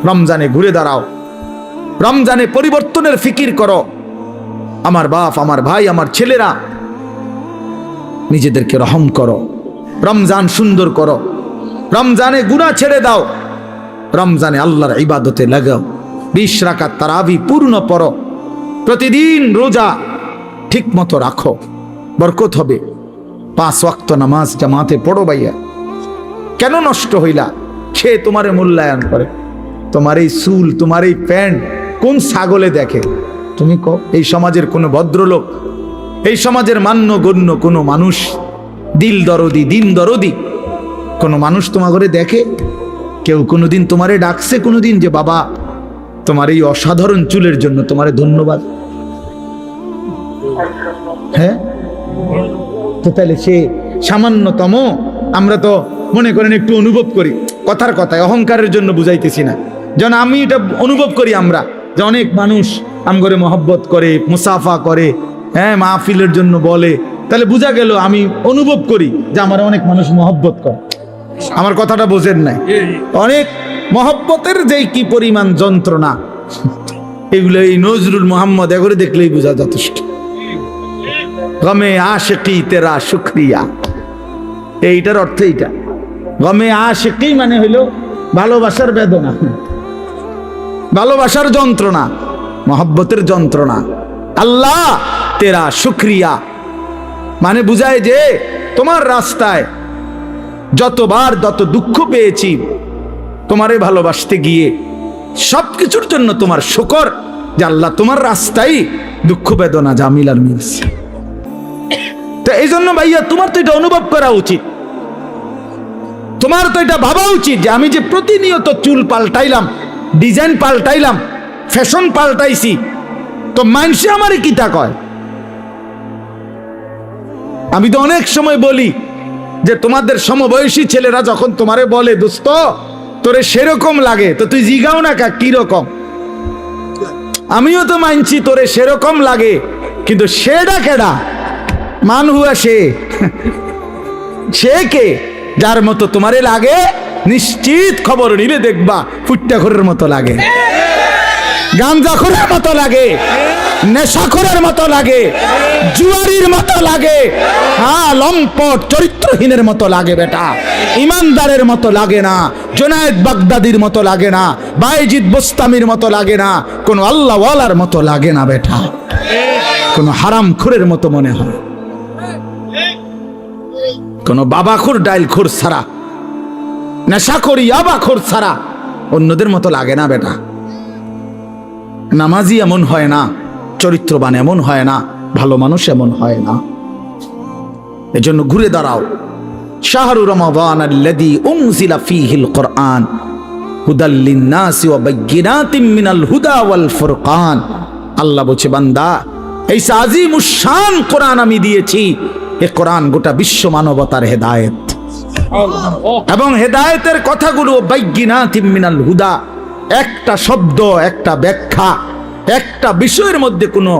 রমজানে ঘুরে দাঁড়াও, রমজানে পরিবর্তনের ফিকির করো। আমার বাপ, আমার ভাই, আমার ছেলেরা, নিজেদেরকে রহম করো, রমজান সুন্দর করো, রমজানে গুনাহ ছেড়ে দাও, রমজানে আল্লাহর ইবাদতে লাগাও। 20 রাকাত তারাবি পূর্ণ পড়ো, প্রতিদিন রোজা ঠিক মতো রাখো, বরকত হবে। 5 ওয়াক্ত নামাজ জামাতে পড়ো ভাইয়া। কেন নষ্ট হইলা? সে তোমারে মূল্যায়ন করে। তোমার এই চুল, তোমার এই প্যান্ট কোন ছাগলে দেখে? তুমি কও, এই সমাজের কোনো ভদ্রলোক, এই সমাজের মান্য গণ্য কোনো মানুষ, দিল দরদি, দিন দরদি কোনো মানুষ তোমার ঘরে দেখে? কেউ কোনোদিন তোমারে ডাকছে কোনোদিন যে বাবা তোমার এই অসাধারণ চুলের জন্য তোমারে ধন্যবাদ? হ্যাঁ, তো তাহলে সে সামান্যতম, আমরা তো মনে করেন একটু অনুভব করি, কথার কথায় অহংকারের জন্য বুঝাইতেছি না, যেন আমি এটা অনুভব করি আমরা যে অনেক মানুষ আমগরে মহব্বত করে, মুসাফা করে, হ্যাঁ, মাহফিলের জন্য বলে, তাহলে বোঝা গেল আমি অনুভব করি যে আমার অনেক মানুষ মহব্বত করে। আমার কথাটা বোঝেন নাই? অনেক মহব্বতের যেই কি পরিমাণ যন্ত্রণা, এগুলো এই নজরুল মোহাম্মদ এগুলো দেখলেই বোঝা যথেষ্ট। গমে আশিকি তেরা শুকরিয়া, এইটার অর্থ এইটা। গমে আশিকি মানে হইল ভালোবাসার বেদনা, ভালোবাসার যন্ত্রণা, মহব্বতের যন্ত্রণা। আল্লাহ তেরা শুকরিয়া মানে বুঝায় যে তোমার রাস্তায় যতবার যত দুঃখ পেয়েছি, তোমারে ভালোবাসতে গিয়ে সবকিছুর জন্য তোমার শুকর যে আল্লাহ তোমার রাস্তায় দুঃখ বেদনা জামিলার মিলছে। তো এই জন্য ভাইয়া তোমার তো এটা অনুভব করা উচিত, তোমার তো এটা ভাবা উচিত যে আমি যে প্রতিনিয়ত চুল পাল্টাইলাম, ডিজাইন পাল্টাইলাম, ফ্যাশন পাল্টাইছি, তো মানুষে আমারে কিতা কয়? আমি তো অনেক সময় বলি যে তোমাদের সমবয়সী ছেলেরা যখন তোমারে বলে দোস্ত তোরে সেরকম লাগে, তো তুই জিগাও না কা কি রকম? আমিও তো মানছি তোরে সেরকম লাগে, কিন্তু সেটা কেডা? মান হুয়া সে, সে কে? যার মতো তোমারে লাগে নিশ্চিত খবর নিলে দেখবা ফুট্টাখোরের মতো লাগে, গাঞ্জাখোরের মতো লাগে, নেশাখোরের মতো লাগে, জুয়ারির মতো লাগে, হ্যাঁ, লম্পট চরিত্রহীনের মতো লাগে বেটা, ইমানদারের মতো লাগে না, জুনায়েদ বাগদাদির মতো লাগে না, বাইজিদ বোস্তামির মতো লাগে না, কোন আল্লাহওয়ালার মতো লাগে না বেটা, কোন হারামখোরের মতো মনে হয়, কোন বাবাখোর ডাইলখোর ছাড়া, নেশাখোর ইয়াবাখোর ছাড়া অন্যদের মতো লাগে না বেটা। নামাজি এমন হয় না, চরিত্রবান এমন হয় না, ভালো মানুষ এমন হয় না। এজন্য ঘুরে দাঁড়াও। শাহরু রমাদান আল্লাযী উনজিলা ফীহিল কুরআন হুদাল লিন-নাসি ওয়া বাইয়িনাতিম মিনাল হুদা ওয়াল ফুরকান। আল্লাহ বলছে বান্দা, এই আজিমুশ শান কোরআন আমি দিয়েছি, এই কোরআন গোটা বিশ্ব মানবতার হেদায়েত, এবং হেদায়েতের কথাগুলো বাইয়িনাতিম মিনাল হুদা, একটা শব্দ, একটা ব্যাখ্যা, একটা বিষয়ের মধ্যে কোনো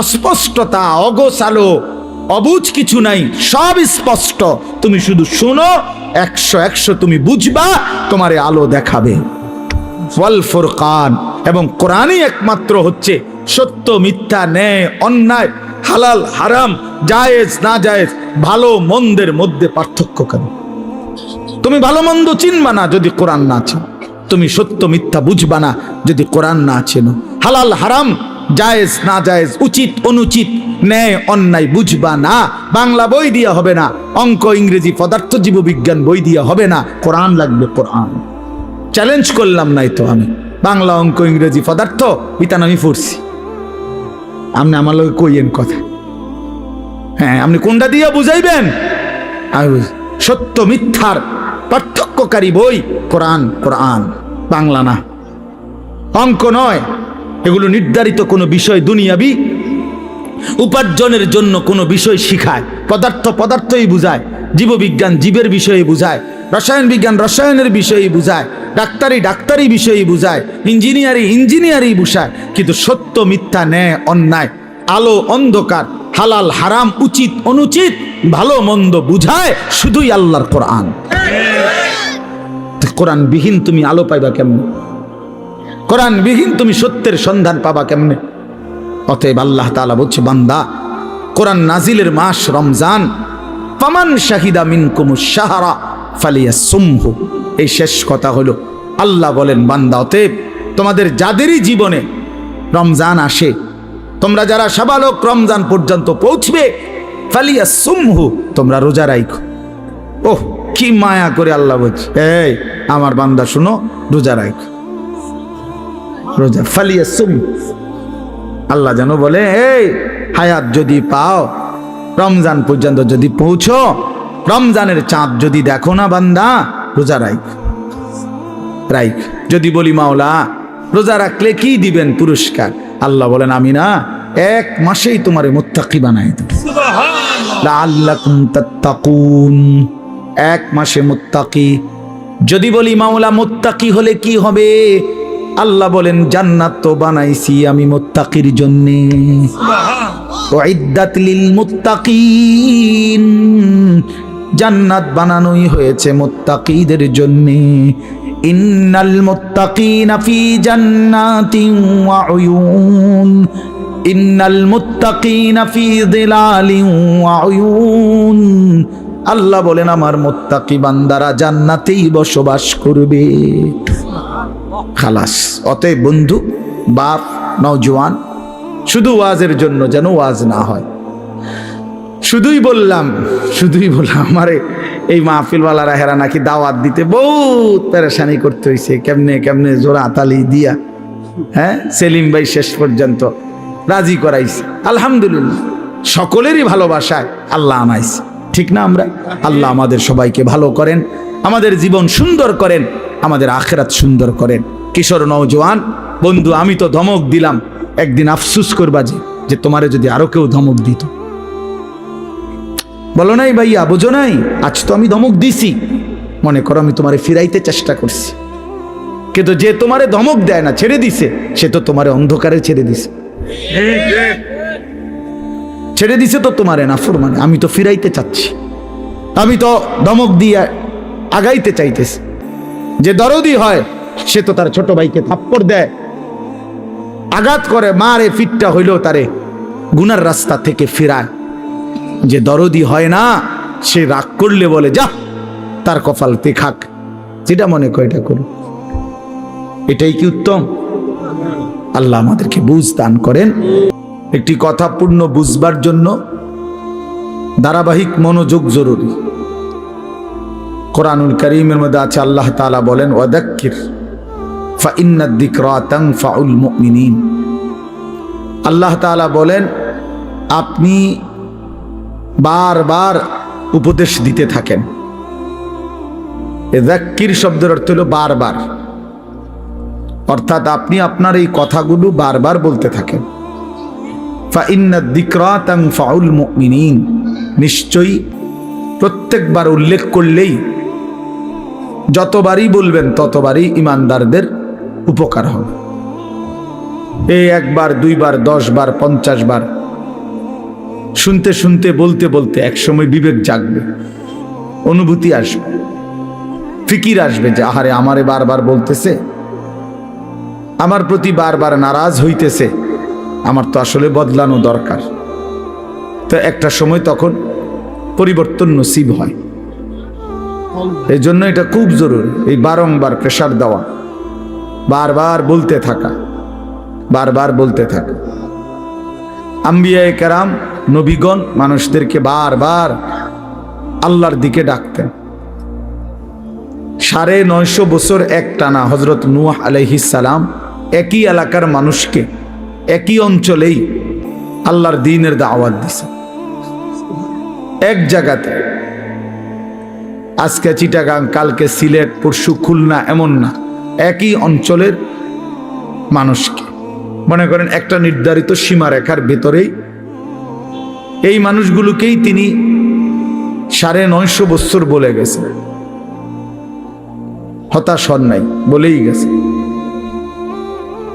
অস্পষ্টতা, অগোছালো, অবুঝ কিছু নাই, সব স্পষ্ট। তুমি শুধু শোনো, 100 তুমি বুঝবা, তোমারে আলো দেখাবে। ওয়াল ফুরকান, এবং কোরআনই একমাত্র হচ্ছে সত্য মিথ্যা, ন্যায় অন্যায়, হালাল হারাম, জায়েজ না জায়েজ, ভালো মন্দের মধ্যে পার্থক্য করে। তুমি ভালো মন্দ চিনবা না যদি কোরআন না চিনো, তুমি সত্য মিথ্যা বুঝবা না যদি কোরআন না চেনো, হালাল হারাম, জায়েজ না জায়েজ, উচিত অনুচিত, ন্যায় অন্যায় বুঝবা না। বাংলা বই দিয়া হবে না, অঙ্ক ইংরেজি পদার্থ জীববিজ্ঞান বই দিয়া হবে না, কোরআন লাগবে। কোরআন চ্যালেঞ্জ করলাম নাই তো আমি, বাংলা অঙ্ক ইংরেজি পদার্থ বিতান আমি পড়ছি, আপনি আমার লোক কইয়েন কথা, হ্যাঁ, আপনি কোনটা দিয়া বুঝাইবেন? সত্য মিথ্যার পার্থক্যকারী বই কোরআন, কোরআন, বাংলা না, অঙ্ক নয়। এগুলো নির্ধারিত কোনো বিষয়, দুনিয়াবি উপার্জনের জন্য কোনো বিষয় শিখায়। পদার্থ পদার্থই বুঝায়, জীববিজ্ঞান জীবের বিষয়ে বুঝায়, রসায়ন বিজ্ঞান রসায়নের বিষয়ে বুঝায়, ডাক্তারি ডাক্তারি বিষয়ে বুঝায়, ইঞ্জিনিয়ারিং ইঞ্জিনিয়ারিং বুঝায়। কিন্তু সত্য মিথ্যা, ন্যায় অন্যায়, আলো অন্ধকার, হালাল হারাম, উচিত অনুচিত, ভালো মন্দ বুঝায় শুধুই আল্লাহর কোরআন। কোরআন বিহীন তুমি আলো পাইবা কেমন? কোরআনবিহীন তুমি সত্যের সন্ধান পাবা কেমনে? অতএব আল্লাহ তাআলা বলছে, বান্দা, কোরআন নাজিলের মাস রমজান, ফামান শাহিদা মিনকুমুশ শাহরা ফালিয়াসুমহু। এই শেষ কথা হলো, আল্লাহ বলেন, বান্দা, অতএব তোমাদের যাদেরই জীবনে রমজান আসে, তোমরা যারা সাবালক রমজান পর্যন্ত পৌঁছবে, ফালিয়াসুমহু, তোমরা রোজা রাখো। ওহ, কি মায়া করে আল্লাহ বলছে, এই আমার বান্দা শুনো, রোজা রাখো, রোজা। ফালিয়াসুম, আল্লাহ যেন বলে, এই হায়াত যদি পাও, রমজান পর্যন্ত যদি পৌঁছো, রমজানের চাঁদ যদি দেখো না বান্দা, রোজা রাখ। যদি বলি, মাওলা রোজা রাখলে কি দিবেন পুরস্কার? আল্লাহ বলেন, আমি না এক মাসেই তোমারে মুত্তাকি বানাই দেব। লাআল্লাকুম তাত্তাকুন, এক মাসে মুত্তাকি। যদি বলি, মাওলা মুত্তাকি হলে কি হবে? আল্লাহ বলেন, জান্নাত তো বানাইছি আমি মুত্তাকির জন্য। উইদ্দাত লিল মুত্তাকিন, জান্নাত বানানোই হয়েছে মুত্তাকিদের জন্য। ইন্নাল মুত্তাকিনা ফি জান্নাতিন ওয়া উয়ুন, ইন্নাল মুত্তাকিনা ফি যিলালিন ওয়া উয়ুন। আল্লাহ বলেন, আমার মুত্তাকি বান্দারা জান্নাতেই বসবাস করবে। খালাস। অতএব বন্ধু, বাপ, নওজোয়ান, শুধু ওয়াজের জন্য যেন ওয়াজ না হয়। শুধুই বললাম আমারে এই মাহফিলওয়ালারা হেরা নাকি দাওয়াত দিতে বহুত পেরেশানি করতে হয়েছে, কেমনে জোড়া তালি দিয়া, হ্যাঁ, সেলিম ভাই শেষ পর্যন্ত রাজি করাইছে। আলহামদুলিল্লাহ, সকলেরই ভালোবাসায় আল্লাহ আনাইছে, ঠিক না? আল্লাহ আমাদের সবাইকে ভালো করেন, আমাদের জীবন সুন্দর করেন, আমাদের আখিরাত সুন্দর করেন। কিশোর নওজোয়ান বন্ধু, আমি তো ধমক দিলাম, একদিন আফসুস করবা যে তোমারে যদি আরো কেউ ধমক দিত। বলো নাই ভাইয়া, বোঝো নাই, আজ তো আমি ধমক দিছি, মনে করো আমি তোমারে ফিরাইতে চেষ্টা করছি, কিন্তু যে তোমারে ধমক দেয় না, ছেড়ে দিছে, সে তো তোমারে অন্ধকারে ছেড়ে দিছে তো তোমারে নাফরমানে। আমি তো ফিরাইতে চাচ্ছি, আমি তো ধমক দিয়ে আগাইতে চাইতেছি। যে দরদি হয় সে তো তার ছোট ভাইকে থাপ্পড় দেয়, আঘাত করে, মারে, ফিটটা হইলেও তারে গুনার রাস্তা থেকে ফিরায়। যে দরদি হয় না, সে রাগ করলে বলে, যা তার কপালতে খাক, যেটা মনে করে এটা করুন। এটাই কি উত্তম? আল্লাহ আমাদেরকে বুঝ দান করেন। একটি কথা পূর্ণ বুঝবার জন্য ধারাবাহিক মনোযোগ জরুরি। কোরআনুল কারীমের মধ্যে আছে, আল্লাহ তাআলা বলেন, ওয়াদাক্কির ফাইন্নাদ যিকরা তানফাউল মুমিনিন। আল্লাহ তাআলা বলেন, আপনি বারবার উপদেশ দিতে থাকেন। যাক্কির শব্দের অর্থ হলো বারবার, অর্থাৎ আপনি আপনার এই কথাগুলো বারবার বলতে থাকেন। ফাইন্নাদ যিকরা তানফাউল মুমিনিন, নিশ্চয়ই প্রত্যেকবার উল্লেখ করলেই, যতবারই বলবেন ততবারই ইমানদারদের উপকার হবে। এই একবার, দুইবার, 10 বার, 50 বার শুনতে শুনতে, বলতে বলতে একসময় বিবেক জাগবে, অনুভূতি আসবে, ফিকির আসবে যে আহারে, আমারে বারবার বলতেছে, আমার প্রতি বারবার নারাজ হইতেছে, আমার তো আসলে বদলানো দরকার। তো একটা সময় তখন পরিবর্তন নসিব হয়। এই জন্য এটা খুব জরুরি, এই বারংবার প্রেসার দেওয়া, বারবার বলতে থাকা, বারবার বলতে থাকা। আম্বিয়ায়ে কেরাম, নবীগণ মানুষদেরকে বারবার আল্লাহর দিকে ডাকতেন। 950 বছর এক টানা হযরত নূহ আলাইহিস সালাম একই এলাকার মানুষকে, একই অঞ্চলেই আল্লাহর দ্বীনের দাওয়াত দিয়েছে, এক জায়গাতে। আজকে চিটাগাং, কালকে সিলেট, পরশু খুলনা, এমন না, একই অঞ্চলের মানুষকে, মনে করেন একটা নির্ধারিত সীমারেখার ভেতরেই এই মানুষগুলোকেই তিনি 950 বছর বলে গেছে। হতাশ হন নাই, বলেই গেছে।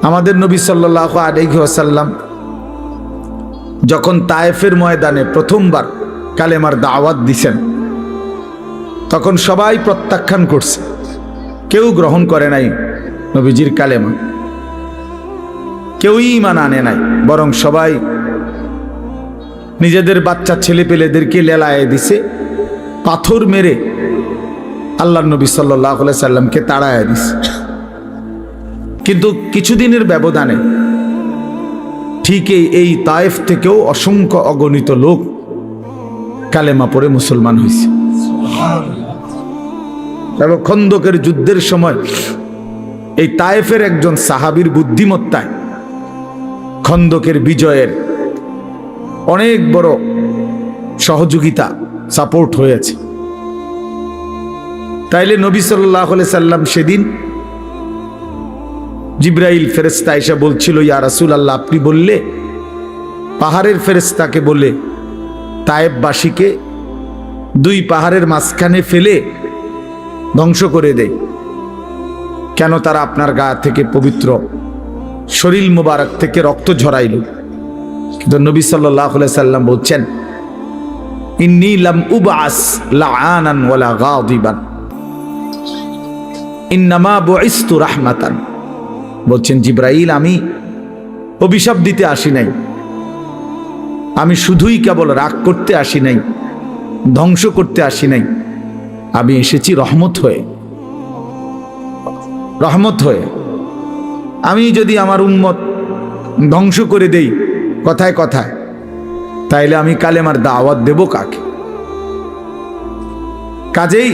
আমাদের নবী সাল্লাল্লাহু আলাইহি ওয়াসাল্লাম যখন তায়েফের ময়দানে প্রথমবার কালেমার দাওয়াত দিছেন, তখন সবাই প্রত্যাখ্যান করছে, কেউ গ্রহণ করে নাই নবীজির কালেমা। কেউই ঈমান আনে নাই, বরং সবাই নিজেদের বাচ্চা ছেলে পেলেদেরকে লেলায়ে দিছে, পাথর মেরে আল্লাহর নবী সাল্লাল্লাহু আলাইহি সাল্লামকে তাড়ায় দিছে। কিন্তু কিছুদিনের ব্যবধানে ঠিক এই তায়েফ থেকেও অসংখ্য অগণিত লোক কালেমা পড়ে মুসলমান হয়েছে। এবং খন্দকের যুদ্ধের সময় এই তায়েফের একজন সাহাবীর বুদ্ধিমত্তায় খন্দকের বিজয়ের অনেক বড় সহযোগিতা, সাপোর্ট হয়েছে। তাইলে নবী সাল্লাল্লাহু আলাইহি সাল্লাম সেদিন জিবরাইল ফেরেশতা এসে বলছিল, ইয়া রাসূলুল্লাহ, আপনি বললে পাহাড়ের ফেরেশতাকে বলে তায়েফবাসীকে দুই পাহাড়ের মাঝখানে ফেলে ধ্বংস করে দেয়, কেন তারা আপনার গা থেকে পবিত্র শরীর মুবারক থেকে রক্ত ঝরাইল? কিন্তু নবী সাল্লাল্লাহু আলাইহি সাল্লাম বলছেন, ইন্নী লাম উবআস লাআনান ওয়ালা গাদিবান, ইন্নামা বুইসতু রাহমাতান। বলছেন জিবরাইল, আমি অভিশাপ দিতে আসি নাই, আমি শুধুই কেবল রাগ করতে আসি নাই, ধ্বংস করতে আসি নাই, আমি এসেছি রহমত হয়ে। রহমত হয়ে আমি যদি আমার উম্মত ধ্বংস করে দেই কথায় কথায়, তাইলে আমি কালেমার দাওয়াত দেব কাকে? কাজেই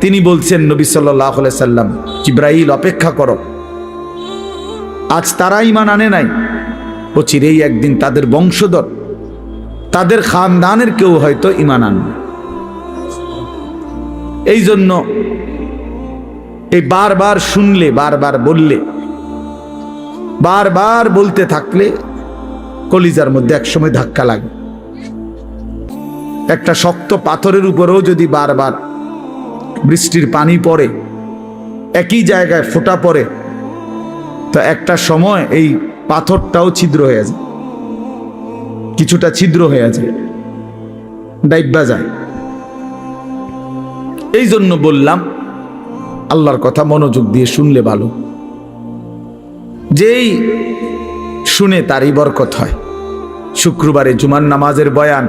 তিনি বলছেন, নবী সাল্লাল্লাহু আলাইহি সাল্লাম, জিবরাইল অপেক্ষা করো, আজ তারা ঈমান আনে নাই, অচিরেই একদিন তাদের বংশধর, তাদের খানদানের কেউ হয়তো ঈমান আনবে। এই জন্য এই বারবার শুনলে, বারবার বললে, বারবার বলতে থাকলে কলিজার মধ্যে একসময় ধাক্কা লাগে। একটা শক্ত পাথরের উপরেও যদি বারবার বৃষ্টির পানি পড়ে, একই জায়গায় ফোঁটা পড়ে, তো একটা সময় এই পাথরটাও ছিদ্র হয়ে যায়, কিছুটা ছিদ্র হয়ে যায়, ডাইব্বা যায়। এই জন্য বললাম, আল্লাহর কথা মনোযোগ দিয়ে শুনলে ভালো, যেই শুনে তারই বরকত হয়। শুক্রবারে জুমার নামাজের বয়ান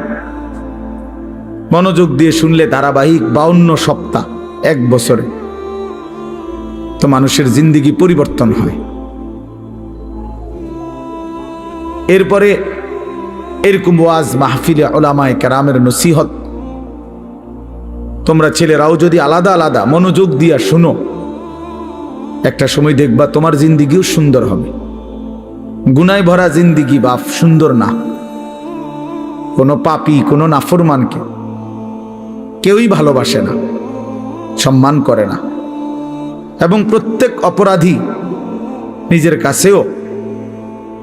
মনোযোগ দিয়ে শুনলে ধারাবাহিক 52 সপ্তাহ, 1 বছরে, তো মানুষের জিন্দেগি পরিবর্তন হয়। এরপরে এরকম ওয়াজ মাহফিলে উলামায়ে কেরামের নসিহত তোমরা ছেলেরাও যদি আলাদা আলাদা মনোযোগ দিয়া শুনো, একটা সময় দেখবা তোমার জিন্দেগিও সুন্দর হবে। গুনায় ভরা জিন্দেগি বাপ সুন্দর না। কোনো পাপী, কোনো নাফরমানকে কেউই ভালোবাসে না, সম্মান করে না, এবং প্রত্যেক অপরাধী নিজের কাছেও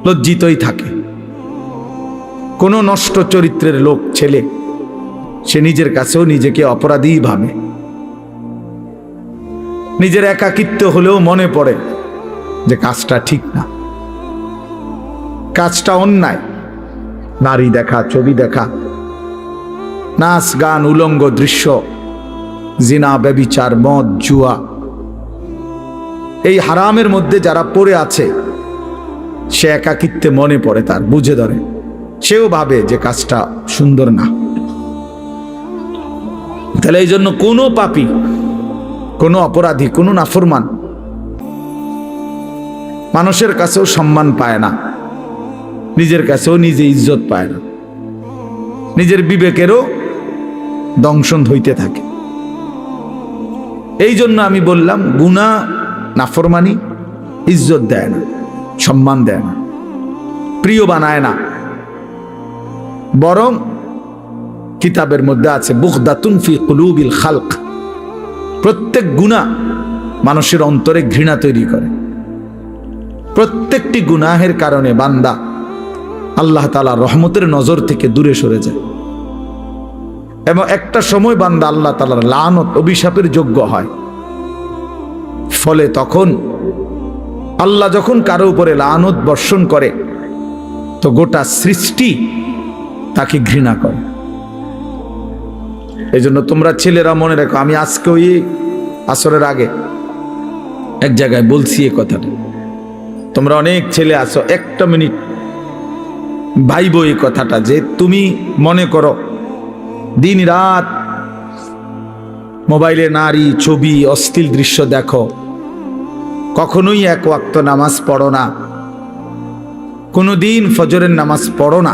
লজ্জিতই থাকে। কোনো নষ্ট চরিত্রের লোক ছেলে, সে নিজের কাছেও নিজেকে অপরাধী ভাবে। নিজের একাকিত্ব হলেও মনে পড়ে যে কাজটা ঠিক না, কাজটা অন্যায়। নারী দেখা, ছবি দেখা, নাচ গান, উলঙ্গ দৃশ্য, জিনা, ব্যভিচার, মদ, জুয়া, এই হারামের মধ্যে যারা পড়ে আছে, সে একাকিত্বে মনে পড়ে, তার বুঝে ধরে, সেও ভাবে যে কাজটা সুন্দর না। তাহলে এই জন্য কোনো পাপী, কোনো অপরাধী, কোনো নাফরমান মানুষের কাছেও সম্মান পায় না, নিজের কাছেও নিজে ইজ্জত পায় না, নিজের বিবেকেরও দংশন হইতে থাকে। এই জন্য আমি বললাম, গুনাহ, নাফরমানি ইজ্জত দেয় না, সম্মান দেয় না, প্রিয় বানায় না, বরং কিতাবের মধ্যে আছে বুগদাতুন ফি কুলুবিল খালক, প্রত্যেক গুনাহ মানুষের অন্তরে ঘৃণা তৈরি করে। প্রত্যেকটি গুনাহের কারণে বান্দা আল্লাহ তাআলা রহমতের নজর থেকে দূরে সরে যায়, এবং একটা সময় বান্দা আল্লাহ তাআলার লানত, অভিশাপের যোগ্য হয়। ফলে তখন আল্লাহ যখন কারো উপরে লানত বর্ষণ করে, তো গোটা সৃষ্টি তাকে ঘৃণা করে। এই জন্য তোমরা ছেলেরা মনে রাখো, আমি আজকে ওই আসরের আগে এক জায়গায় বলছি এই কথাটা, তোমরা অনেক ছেলে আছো, একটা মিনিট ভাইবো এই কথাটা, যে তুমি মনে করো দিন রাত মোবাইলে নারী ছবি অশ্লীল দৃশ্য দেখো, কখনোই এক ওয়াক্ত নামাজ পড়ো না, কোনোদিন ফজরের নামাজ পড়ো না,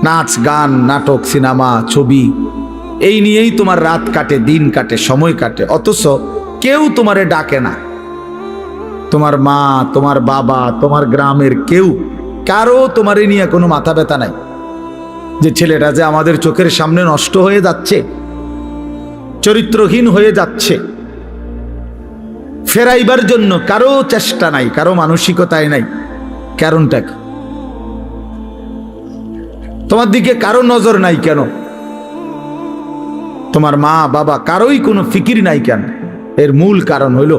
নাচ গান নাটক সিনেমা ছবি এই নিয়েই তোমার রাত কাটে, দিন কাটে, সময় কাটে, অথচ কেউ তোমারে ডাকে না। তোমার মা, তোমার বাবা, তোমার গ্রামের কেউ, কারো তোমারে নিয়ে কোনো মাথা ব্যথা নাই যে ছেলেটা যে আমাদের চোখের সামনে নষ্ট হয়ে যাচ্ছে, চরিত্রহীন হয়ে যাচ্ছে, ফেরাইবার জন্য কারো চেষ্টা নাই, কারো মানসিকতায় নাই। কারণটা কি? তোমার দিকে কারো নজর নাই কেন? তোমার মা বাবা কারোই কোনো ফিকির নাই কেন? এর মূল কারণ হইল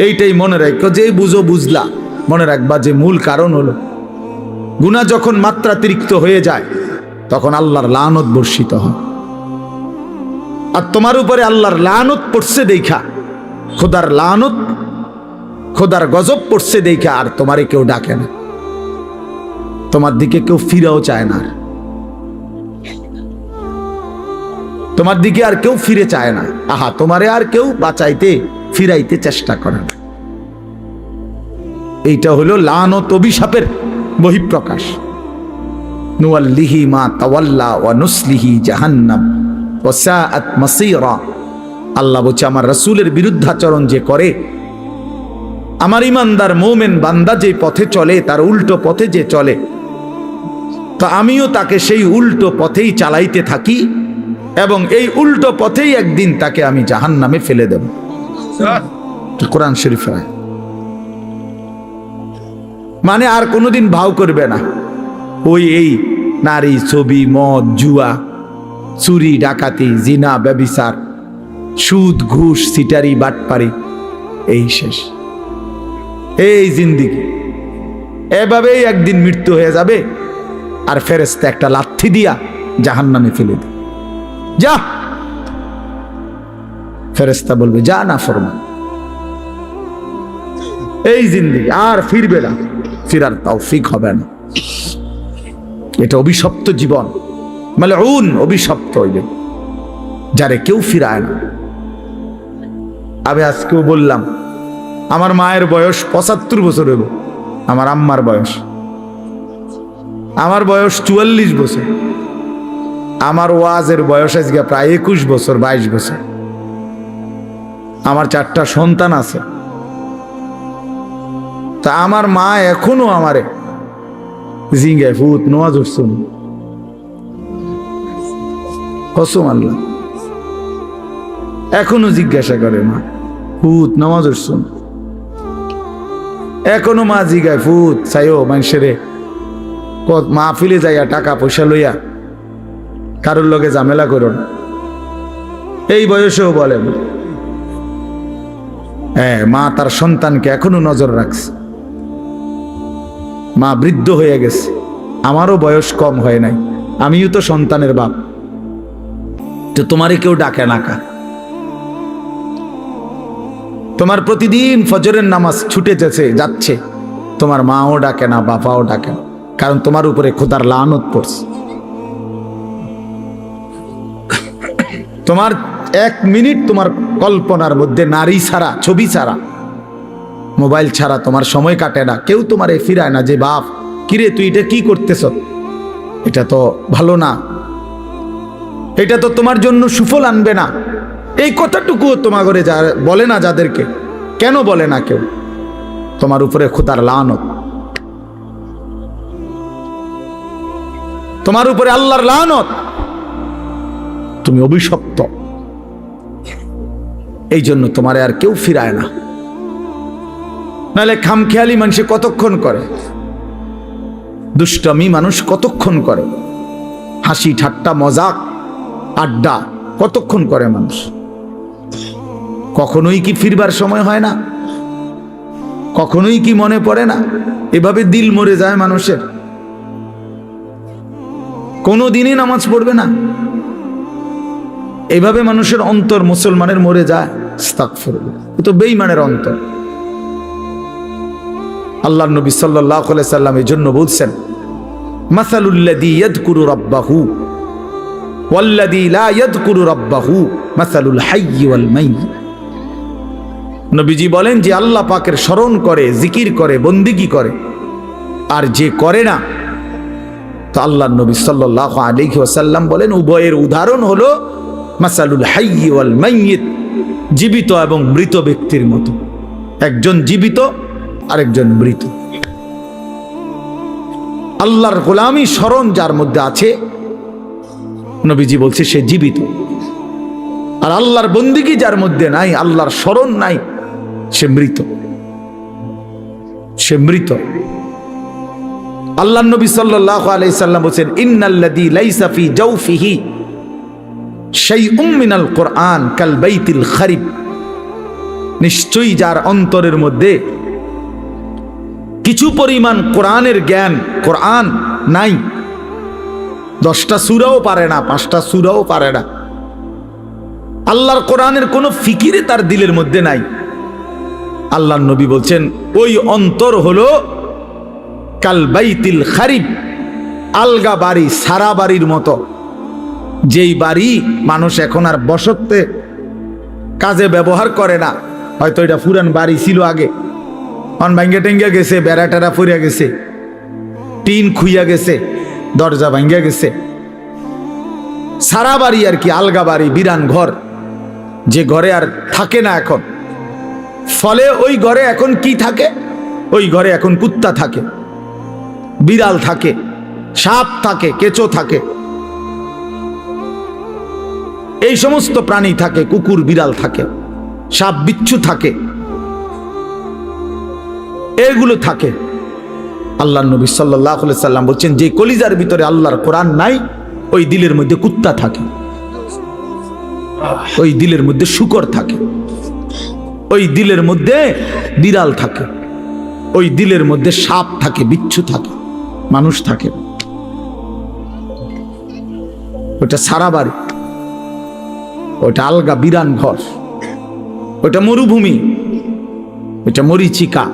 এইটাই, মনে রাখো, যে বুঝো বুঝলা, মনে রাখবা যে মূল কারণ হলো গুনাহ যখন মাত্রাতিরিক্ত হয়ে যায় তখন আল্লাহর লানত বর্ষিত হয়। আর তোমার উপরে আল্লাহর লানত পড়ছে দেখা, খোদার লানত, খোদার গজব পড়ছে দেখা আর তোমারে কেউ ডাকে না, তোমার দিকে কেউ ফিরেও চায় না, তোমার দিকে আর কেউ ফিরে চায় না। আহা, তোমারে আর কেউ বাঁচাইতে ফিরাইতে চেষ্টা করে না। এইটা হলো লানত, অভিশাপের বহিঃপ্রকাশ। নুওয়াল্লিহি মা তাওয়াল্লা ওয়া নুসলিহি জাহান্নাম ওয়া সাআত মাসীরা। আল্লাহ বলছে, আমার রাসূলের বিরুদ্ধাচরণ যে করে, আমার ইমানদার মুমিন বান্দা যে পথে চলে, তার উল্টো পথে যে চলে, তো আমিও তাকে সেই উল্টো পথেই চালাইতে থাকি এবং এই উল্টো পথেই একদিন তাকে আমি জাহান্নামে ফেলে দেব। কোরআন শরীফে মানে আর কোনোদিন ভাও করবে না ওই এই নারী ছবি মদ জুয়া চুরি ডাকাতি জিনা ব্যভিচার সুদ ঘুষ সিটারি বাটপারি, এই শেষ, এই জিন্দিগি এভাবেই একদিন মৃত্যু হয়ে যাবে আর ফেরেশতা একটা লাথি দিয়া জাহান্নামে ফেলে দেবে। যা, ফেরেশতা বলবে যা না ফরমান, এই জিন্দিগি আর ফিরবে না, ফিরার তৌফিক হবে না। এটা অভিশপ্ত জীবন, মালউন, অভিশপ্ত হইবে যারে কেউ ফিরায় না। আমি আজকেও বললাম, আমার মায়ের বয়স 75 বছর হইব, আমার আম্মার বয়স, আমার বয়স 44 বছর, আমার ওয়াজের বয়স আজকে প্রায় 21 বছর 22 বছর, আমার 4টা সন্তান আছে। তা আমার মা এখনো আমারে জিঙ্গায় ফুত নামাজ উঠছুন, কসম আল্লাহ, এখনো জিজ্ঞাসা করে মা ফুত নামাজ উঠছুন, এখনো মা জিগায় ফুত চাইও মানুষেরে মাহফিলে যাইয়া টাকা পয়সা লইয়া কারোর লগে ঝামেলা করো না, এই বয়সেও বলেন। হ্যাঁ, মা তার সন্তানকে এখনো নজর রাখছে। মা বৃদ্ধ হয়ে গেছে, আমারও বয়স কম হয় নাই, আমিও তো সন্তানের বাপ, তো তোমারে কেউ ডাকে না কা? তোমার প্রতিদিন ফজরের নামাজ ছুটে যাচ্ছে, তোমার মাও ডাকে না, বাবাও ডাকে না, কারণ তোমার উপরে খোদার লানত পড়ছে। তোমার 1 মিনিট তোমার কল্পনার মধ্যে নারী ছাড়া, ছবি ছাড়া, মোবাইল ছাড়া তোমার সময় কাটে না। কেউ তোমারে ফিরায় না যে বাপ কিরে তুই এটা কি করতেছ, এটা তো ভালো না, এটা তো তোমার জন্য সুফল আনবে না। এই কথাটুকুও তোমার ঘরে বলে না যাদেরকে, কেন বলে না কেউ? তোমার উপরে খোদার লানত, তোমার উপরে আল্লাহর লানত, তুমি অভিশপ্ত। এই জন্য তোমারে আর কেউ ফিরায় না। নাহলে খামখেয়ালি মানুষ কতক্ষণ করে, দুষ্টমি মানুষ কতক্ষণ করে, হাসি ঠাট্টা মজাক আড্ডা কতক্ষণ করে মানুষ? কখনোই কি ফিরবার সময় হয় না? কখনোই কি মনে পড়ে না? এভাবে দিল মরে যায় মানুষের, কোনো দিনই নামাজ পড়বে না, এভাবে মানুষের অন্তর মুসলমানের মরে যায়। আস্তাগফিরুল্লাহ, এ তো বেঈমানের অন্তর। আল্লাহর নবী সাল্লাল্লাহু আলাইহি সাল্লাম এই জন্য বলছেন, মাসালুল্লাযী ইয়াযকুরু রাব্বাহু ওয়াল্লাযী লা ইয়াযকুরু রাব্বাহু মাসালুল হাইয়্যি ওয়াল মাইয়্যিত। নবীজি বলেন, যে আল্লাহ পাকের স্মরণ করে, জিকির করে, বন্দিগি করে, আর যে করে না, তো আল্লাহর নবী সাল্লাল্লাহু আলাইহি ওয়াসাল্লাম বলেন উভয়ের উদাহরণ হলো মাসালুল হাইয়্যি ওয়াল মাইয়্যিত, জীবিত এবং মৃত ব্যক্তির মতো। একজন জীবিত, আরেকজন মৃত। আল্লাহর গোলামি স্মরণ যার মধ্যে আছে, নবীজি বলছে সে জীবিত। আর আল্লাহর বন্দিগি যার মধ্যে নাই, আল্লাহর স্মরণ নাই, সে মৃত। সে মৃত। আল্লাহর নবী সাল্লাল্লাহু আলাইহি সাল্লাম বলেন, ইন্নাল্লাযী লাইসা ফি জাওফিহি শাইউম মিনাল কুরআন কাল বাইতিল খারিব। নিশ্চয়ই যার অন্তরের মধ্যে কিছু পরিমাণ কোরআনের জ্ঞান, কোরআন নাই, 10টা সূরাও পারে না, 5টা সূরাও পারে না, আল্লাহর কোরআনের কোনো ফিকিরে তার দিলের মধ্যে নাই, আল্লাহর নবী বলছেন ওই অন্তর হলো কাল বাইতিল খারিব, আলগা বাড়ি, সারা বাড়ির মতো। যেই বাড়ি মানুষ এখন আর বসতে কাজে ব্যবহার করে না, হয়তো এটা পুরান বাড়ি ছিল আগে, অন ভাঙ্গা টেঙ্গা গেছে, বেড়া টেরা ফুরিয়া গেছে, টিন খুইয়া গেছে, দরজা ভাঙ্গা গেছে, সারা বাড়ি আর কি, আলগা বাড়ি, বিরান ঘর, যে ঘরে আর থাকে না এখন। ফলে ওই ঘরে এখন কি থাকে? ওই ঘরে এখন কুত্তা থাকে, বিড়াল থাকে, সাপ থাকে, কেঁচো থাকে, এই সমস্ত প্রাণী থাকে, কুকুর বিড়াল থাকে, সাপ বিচ্ছু থাকে, এগুলো থাকে। আল্লাহর নবী সাল্লাল্লাহু আলাইহি সাল্লাম বলছেন, যে কলিজার ভিতরে আল্লাহর কোরআন নাই, ওই দিলের মধ্যে কুত্তা থাকে, ওই দিলের মধ্যে শূকর থাকে, ওই দিলের মধ্যে বিড়াল থাকে, ওই দিলের মধ্যে সাপ থাকে, বিচ্ছু থাকে, মানুষ থাকে। ওটা সারা বাড়ি, ওটা আলগা বিরান ঘর, ওটা মরুভূমি, ওটা মরিচিকা,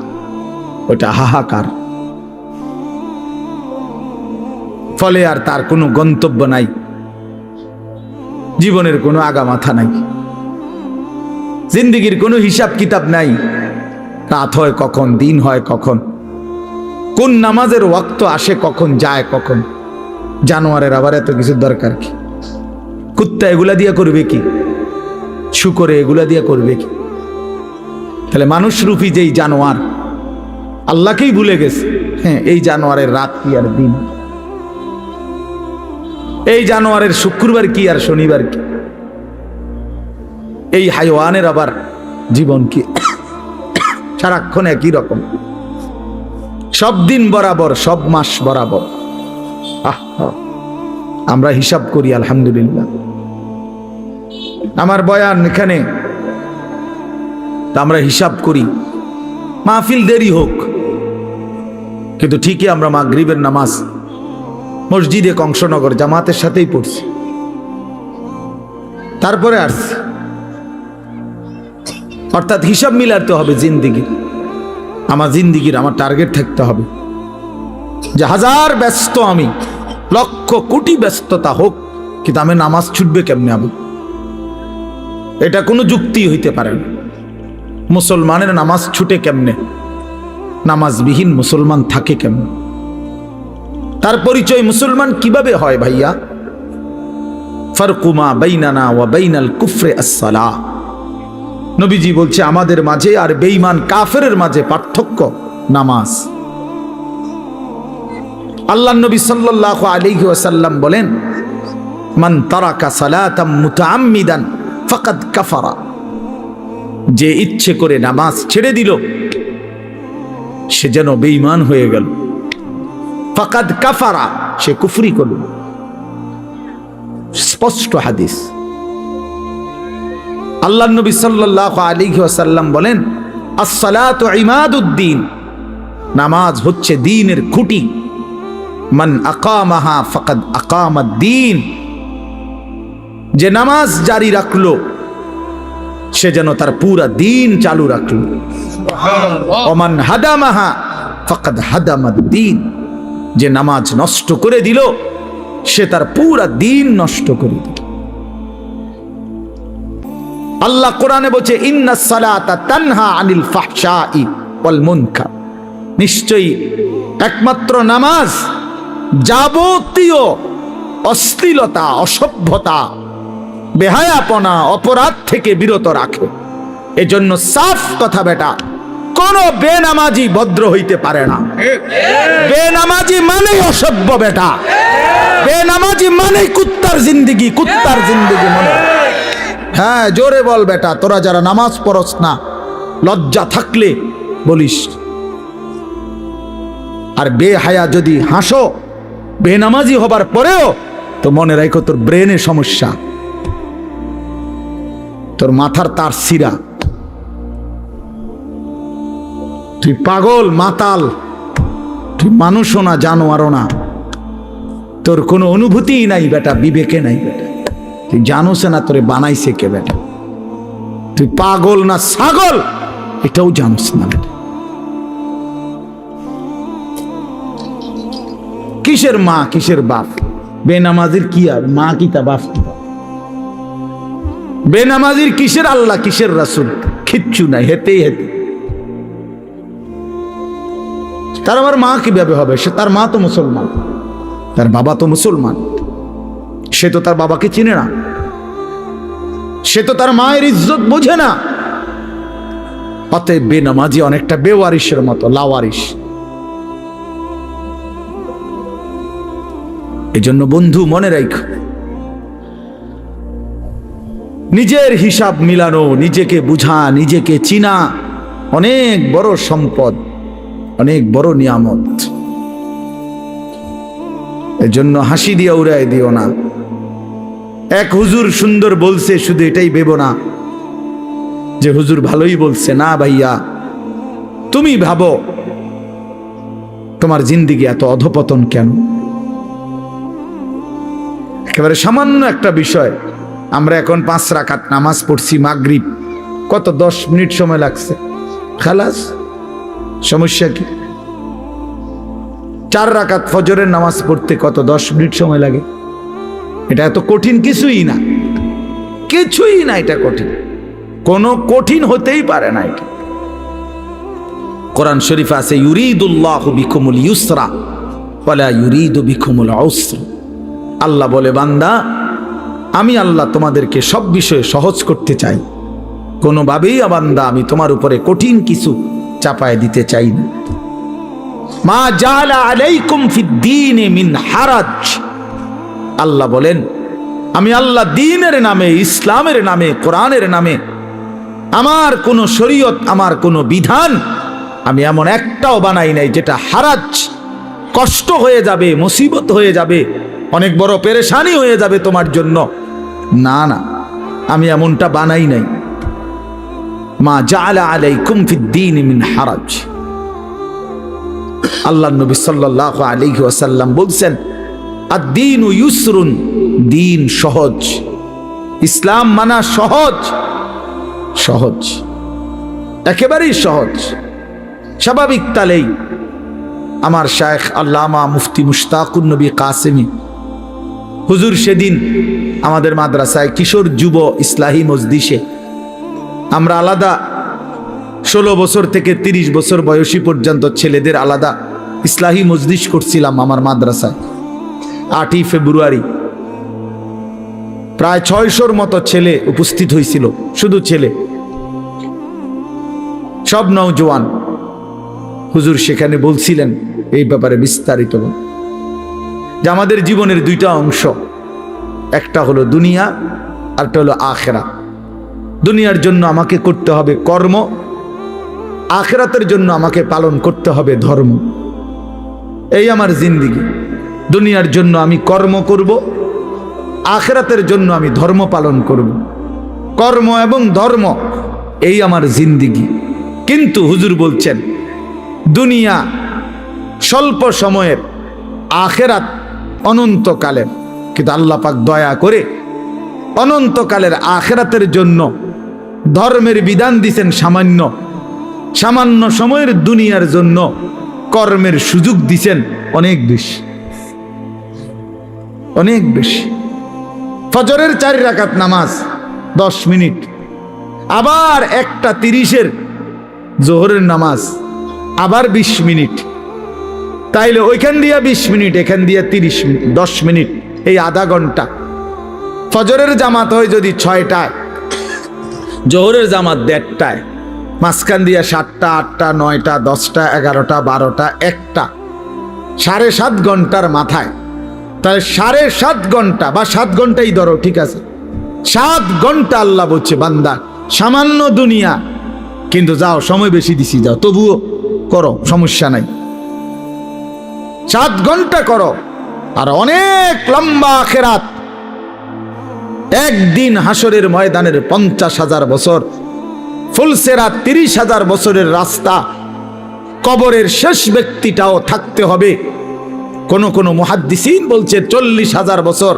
ওটা হাহাকার। ফলে আর তার কোনো গন্তব্য নাই, জীবনের কোনো আগামাথা নাই, জিন্দেগির কোনো হিসাব কিতাব নাই। রাত হয় কখন, দিন হয় কখন, কোন নামাজের ওয়াক্ত আসে কখন, যায় কখন। জানোয়ারের আবার এত কিছু দরকার কি? কুত্তা এগুলা দিয়ে করবে কি? শূকরে এগুলা দিয়ে করবে কি? তাহলে মানুষ রূপী যেই জানোয়ার আল্লাহকেই ভুলে গেছে। হ্যাঁ, এই জানোয়ারের রাত কি আর দিন, এই জানোয়ারের শুক্রবার কি আর শনিবার কি, এই হাইওয়ানের আবার জীবন কি? সারাক্ষণ একই রকম, সব দিন বরাবর, সব মাস বরাবর। আমরা হিসাব করি আলহামদুলিল্লাহ। আমার বয়ান এখানে, আমরা হিসাব করি, মাহফিল দেরি হোক, কিন্তু ঠিকই আমরা মাগরিবের নামাজ মসজিদে কংসনগর জামাতের সাথেই পড়ছি, তারপরে আসছি। অর্থাৎ হিসাব মিলাতে হবে জিন্দিগি। আমার জিন্দিগির আমার টার্গেট থাকতে হবে যে হাজার ব্যস্ত আমি, লক্ষ কোটি ব্যস্ততা হোক, কিন্তু আমি নামাজ ছুটবে কেমনে? আমি এটা কোনো যুক্তি হইতে পারে না। মুসলমানের নামাজ ছুটে কেমনে? নামাজবিহীন মুসলমান থাকে কেমনে? তার পরিচয় মুসলমান কিভাবে হয় ভাইয়া? ফারকুমা বাইনানা ওয়া বাইনাল কুফরে আসসালাহ। নবীজি বলছে আমাদের মাঝে আর বেঈমান কাফেরের মাঝে পার্থক্য নামাজ। আল্লাহর নবী সাল্লাল্লাহু আলাইহি ওয়াসাল্লাম বলেন, মান তারাকা সালাতাম মুতাআম্মিদান ফাকাদ কাফারা। যে ইচ্ছে করে নামাজ ছেড়ে দিল, সে যেন বেঈমান হয়ে গেল। ফাকাদ কাফারা, সে কুফরি করল। স্পষ্ট হাদিস। আল্লাহর নবী সাল্লাল্লাহু আলাইহি ওয়াসাল্লাম বলেন, আস-সালাতু ইমাদুদ্দিন, নামাজ হচ্ছে দ্বীনের খুঁটি। মান আকামাহা ফাকাদ আকামাদ-দ্বীন, যে নামাজ জারি রাখলো সে যেন তার পুরা দ্বীন চালু রাখলো। ওমান হাদামাহা ফাকাদ হাদামাদ-দ্বীন, যে নামাজ নষ্ট করে দিল সে তার পুরা দিন নষ্ট করে দিল। আল্লাহ কোরআনে বলছে ইন্নাস সালাতা তানহা আনিল ফাহশাই ওয়াল মুনকার, নিশ্চয়ই একমাত্র নামাজ যাবতীয় অশ্লীলতা, অসভ্যতা, বেহায়াপনা, অপরাধ থেকে বিরত রাখে। এজন্য সাফ কথা বেটা, কোন বেনামাজি ভদ্র হইতে পারে না। বেনামাজি মানে অসভ্য বেটা, বেনামাজি মানে কুত্তার জিন্দেগি, কুত্তার জিন্দেগি মনে। হ্যাঁ জোরে বল বেটা, তোরা যারা নামাজ পড়স না লজ্জা থাকলে বলিস। আর বেহায়া যদি হাসো বেনামাজি হবার পরেও, তো মনে রাখো তোর ব্রেনে সমস্যা, তোর মাথার তার সিরা, তুই পাগল মাতাল, তুই মানুষও না জানোয়ারও না, তোর কোনো অনুভূতিই নাই বেটা, বিবেকে নাই বেটা, তুই জানোস না তোরে বানাইছে কে বেটা, তুই পাগল না ছাগল এটাও জানোস না বেটা। কিসের মা কিসের বাপ, বেনামাজির কি আর মা কি তা বাপ কি? বেনামাজির কিসের আল্লাহ কিসের রাসূল, কিচ্ছু নাই, হেতেই হেতে। তার আবার মা কিভাবে হবে? সে তার মা তো মুসলমান, তার বাবা তো মুসলমান, সে তো তার বাবাকে চিনে না, সে তো তার মায়ের ইজ্জত বোঝে না। অতএব বেনামাজি অনেকটা বেওয়ারিশের মতো, লাওয়ারিশ। এজন্য বন্ধু মনে রাখ, নিজের হিসাব মিলানো, নিজেকে বুঝা, নিজেকে চিনা অনেক বড় সম্পদ, অনেক বড় নিয়ামত। এজন্য হাসি দিয়ে উড়াই দিও না। এক হুজুর সুন্দর বলছে, শুধু এটাই ভেবো না যে হুজুর ভালোই বলছে। না ভাইয়া, তুমি ভাবো তোমার জিন্দেগি এত অধপতন কেন? একেবারে সামান্য একটা বিষয়, আমরা এখন 5 রাকাত নামাজ পড়ছি মাগরিব, কত 10 মিনিট সময় লাগছে, খালাস, সমস্যা কি? 4 রাকাত ফজরের নামাজ পড়তে কত 10 মিনিট সময় লাগে? এটা এত কঠিন কিছুই না, কিছুই না, এটা কঠিন, কোনো কঠিন হতেই পারে না। এটা কোরআন শরীফ আছে, ইউরিদুল্লাহু বিকুমুল ইউসরা ওয়ালা ইউরিদু বিকুমুল উসরা। আল্লাহ বলে, বান্দা আমি আল্লাহ তোমাদেরকে সব বিষয়ে সহজ করতে চাই, কোনোভাবেই বান্দা আমি তোমার উপরে কঠিন কিছু চাপায় দিতে চাই না। মা জাআলা আলাইকুম ফিদ্দীনি মিন হারাজ। আল্লাহ বলেন, আমি আল্লাহ দ্বীনের নামে, ইসলামের নামে, কোরআনের নামে আমার কোনো শরীয়ত, আমার কোনো বিধান আমি এমন একটাও বানাই নাই যেটা হারাজ, কষ্ট হয়ে যাবে, মুসিবত হয়ে যাবে, অনেক বড় পেরেশানি হয়ে যাবে তোমার জন্য। না না, আমি এমনটা বানাই নাই। মা জাআলা আলাইকুম ফিদ্দীনি মিন হারাজ। আল্লাহ নবী সাল্লাল্লাহু আলাইহি ওয়াসাল্লাম বলছেন, আদ-দীনু ইউসরুন, দিন সহজ, ইসলাম মানা সহজ, সহজ, একেবারেই সহজ। স্বাভাবিক তালেই আমার শায়েখ আল্লামা মুফতি মুশতাকুন নবী কাসেমি হুজুর সেদিন আমাদের মাদ্রাসায় কিশোর যুব ইসলাহি মজলিসে, আমরা আলাদা 16 বছর থেকে 30 বছর বয়সী পর্যন্ত ছেলেদের আলাদা ইসলাহি মজলিস করছিলাম আমার মাদ্রাসায়। 8ই ফেব্রুয়ারি প্রায় 600-র মতো ছেলে উপস্থিত হয়েছিল, শুধু ছেলে, সব নওজোয়ান। হুজুর সেখানে বলছিলেন এই ব্যাপারে বিস্তারিত, যে আমাদের জীবনের 2টা অংশ, একটা হলো দুনিয়া, আরেকটা হলো আখিরাত। দুনিয়ার জন্য আমাকে করতে হবে কর্ম, আখিরাতের জন্য আমাকে পালন করতে হবে ধর্ম। এই আমার জিন্দেগি। দুনিয়ার জন্য আমি কর্ম করব, আখিরাতের জন্য আমি ধর্ম পালন করব। কর্ম এবং ধর্ম, এই আমার জিন্দেগি। কিন্তু হুজুর বলছেন, দুনিয়া স্বল্প সময়ের, আখিরাত অনন্তকালের। কিন্তু আল্লাহ পাক দয়া করে অনন্তকালের আখিরাতের জন্য ধর্মের বিধান দিয়েছেন সামান্য, সামান্য সময়ের দুনিয়ার জন্য কর্মের সুযোগ দিছেন অনেক বেশি, অনেক বেশি। ফজরের 4 রাকাত নামাজ 10 মিনিট, আবার 1:30 জোহরের নামাজ আবার 20 মিনিট, তাইলে ওইখান দিয়া 20 মিনিট, এখান দিয়া 30 মিনিট, 10 মিনিট, এই আধা ঘন্টা। ফজরের জামাত হয় যদি 6টায়, জোহরের জামাত 1:30টায়, মাঝখান দিয়া 7টা, 8টা, 9টা, 10টা, 11টা, 12টা, 1টা, 7.5 ঘন্টার মাথায়। তাহলে 7.5 ঘন্টা বা 7 ঘন্টাই ধরো, ঠিক আছে, 7 ঘন্টা আল্লাহ বলছে বান্দা সামান্য দুনিয়া, কিন্তু যাও সময় বেশি দিছি, যাও তবুও করো, সমস্যা নাই, 7 ঘন্টা করো। আর অনেক লম্বা আখিরাত, একদিন হাসরের ময়দানের 50,000 বছর, ফুলসেরাত 30,000 বছরের রাস্তা, কবরের শেষ ব্যক্তিটাও থাকতে হবে। কোন কোন মুহাদ্দিসিন বলছে 40,000 বছর।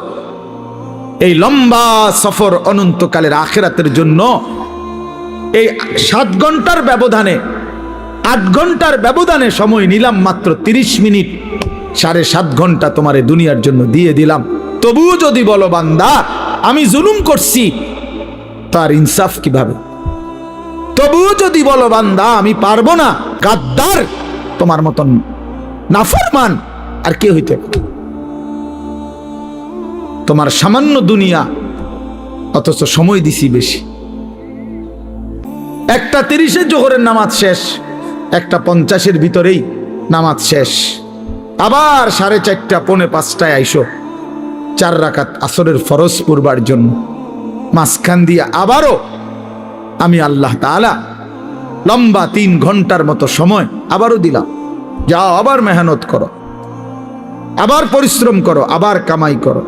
এই লম্বা সফর অনন্তকালের আখিরাতের জন্য এই 7 ঘন্টার ব্যবধানে, 8 ঘন্টার ব্যবধানে সময় নিলাম মাত্র 30 মিনিট, 7.5 ঘন্টা তোমার এই দুনিয়ার জন্য দিয়ে দিলাম। তবুও যদি বলো বান্দা আমি জুলুম করছি, তার ইনসাফ কিভাবে? তবুও যদি বলো বান্দা আমি পারবো না, গাদ্দার, তোমার মতন নাফরমান আর কে হইতে পারে? তোমার সামান্য দুনিয়া, অথচ সময় দিছি বেশি। 1:30 জোহরের নামাজ শেষ, 1:50 ভিতরেই নামাজ শেষ, আবার 4:30, 4:45টায় আইসো 4 রাকাত আসরের ফরজ পড়বার জন্য। মাঝখান দিয়ে আবারও আমি আল্লাহ তাআলা লম্বা 3 ঘন্টার মতো সময় আবারও দিলাম, যাও আবার মেহনত করো, আবার পরিশ্রম করো, আবার কামাই করো,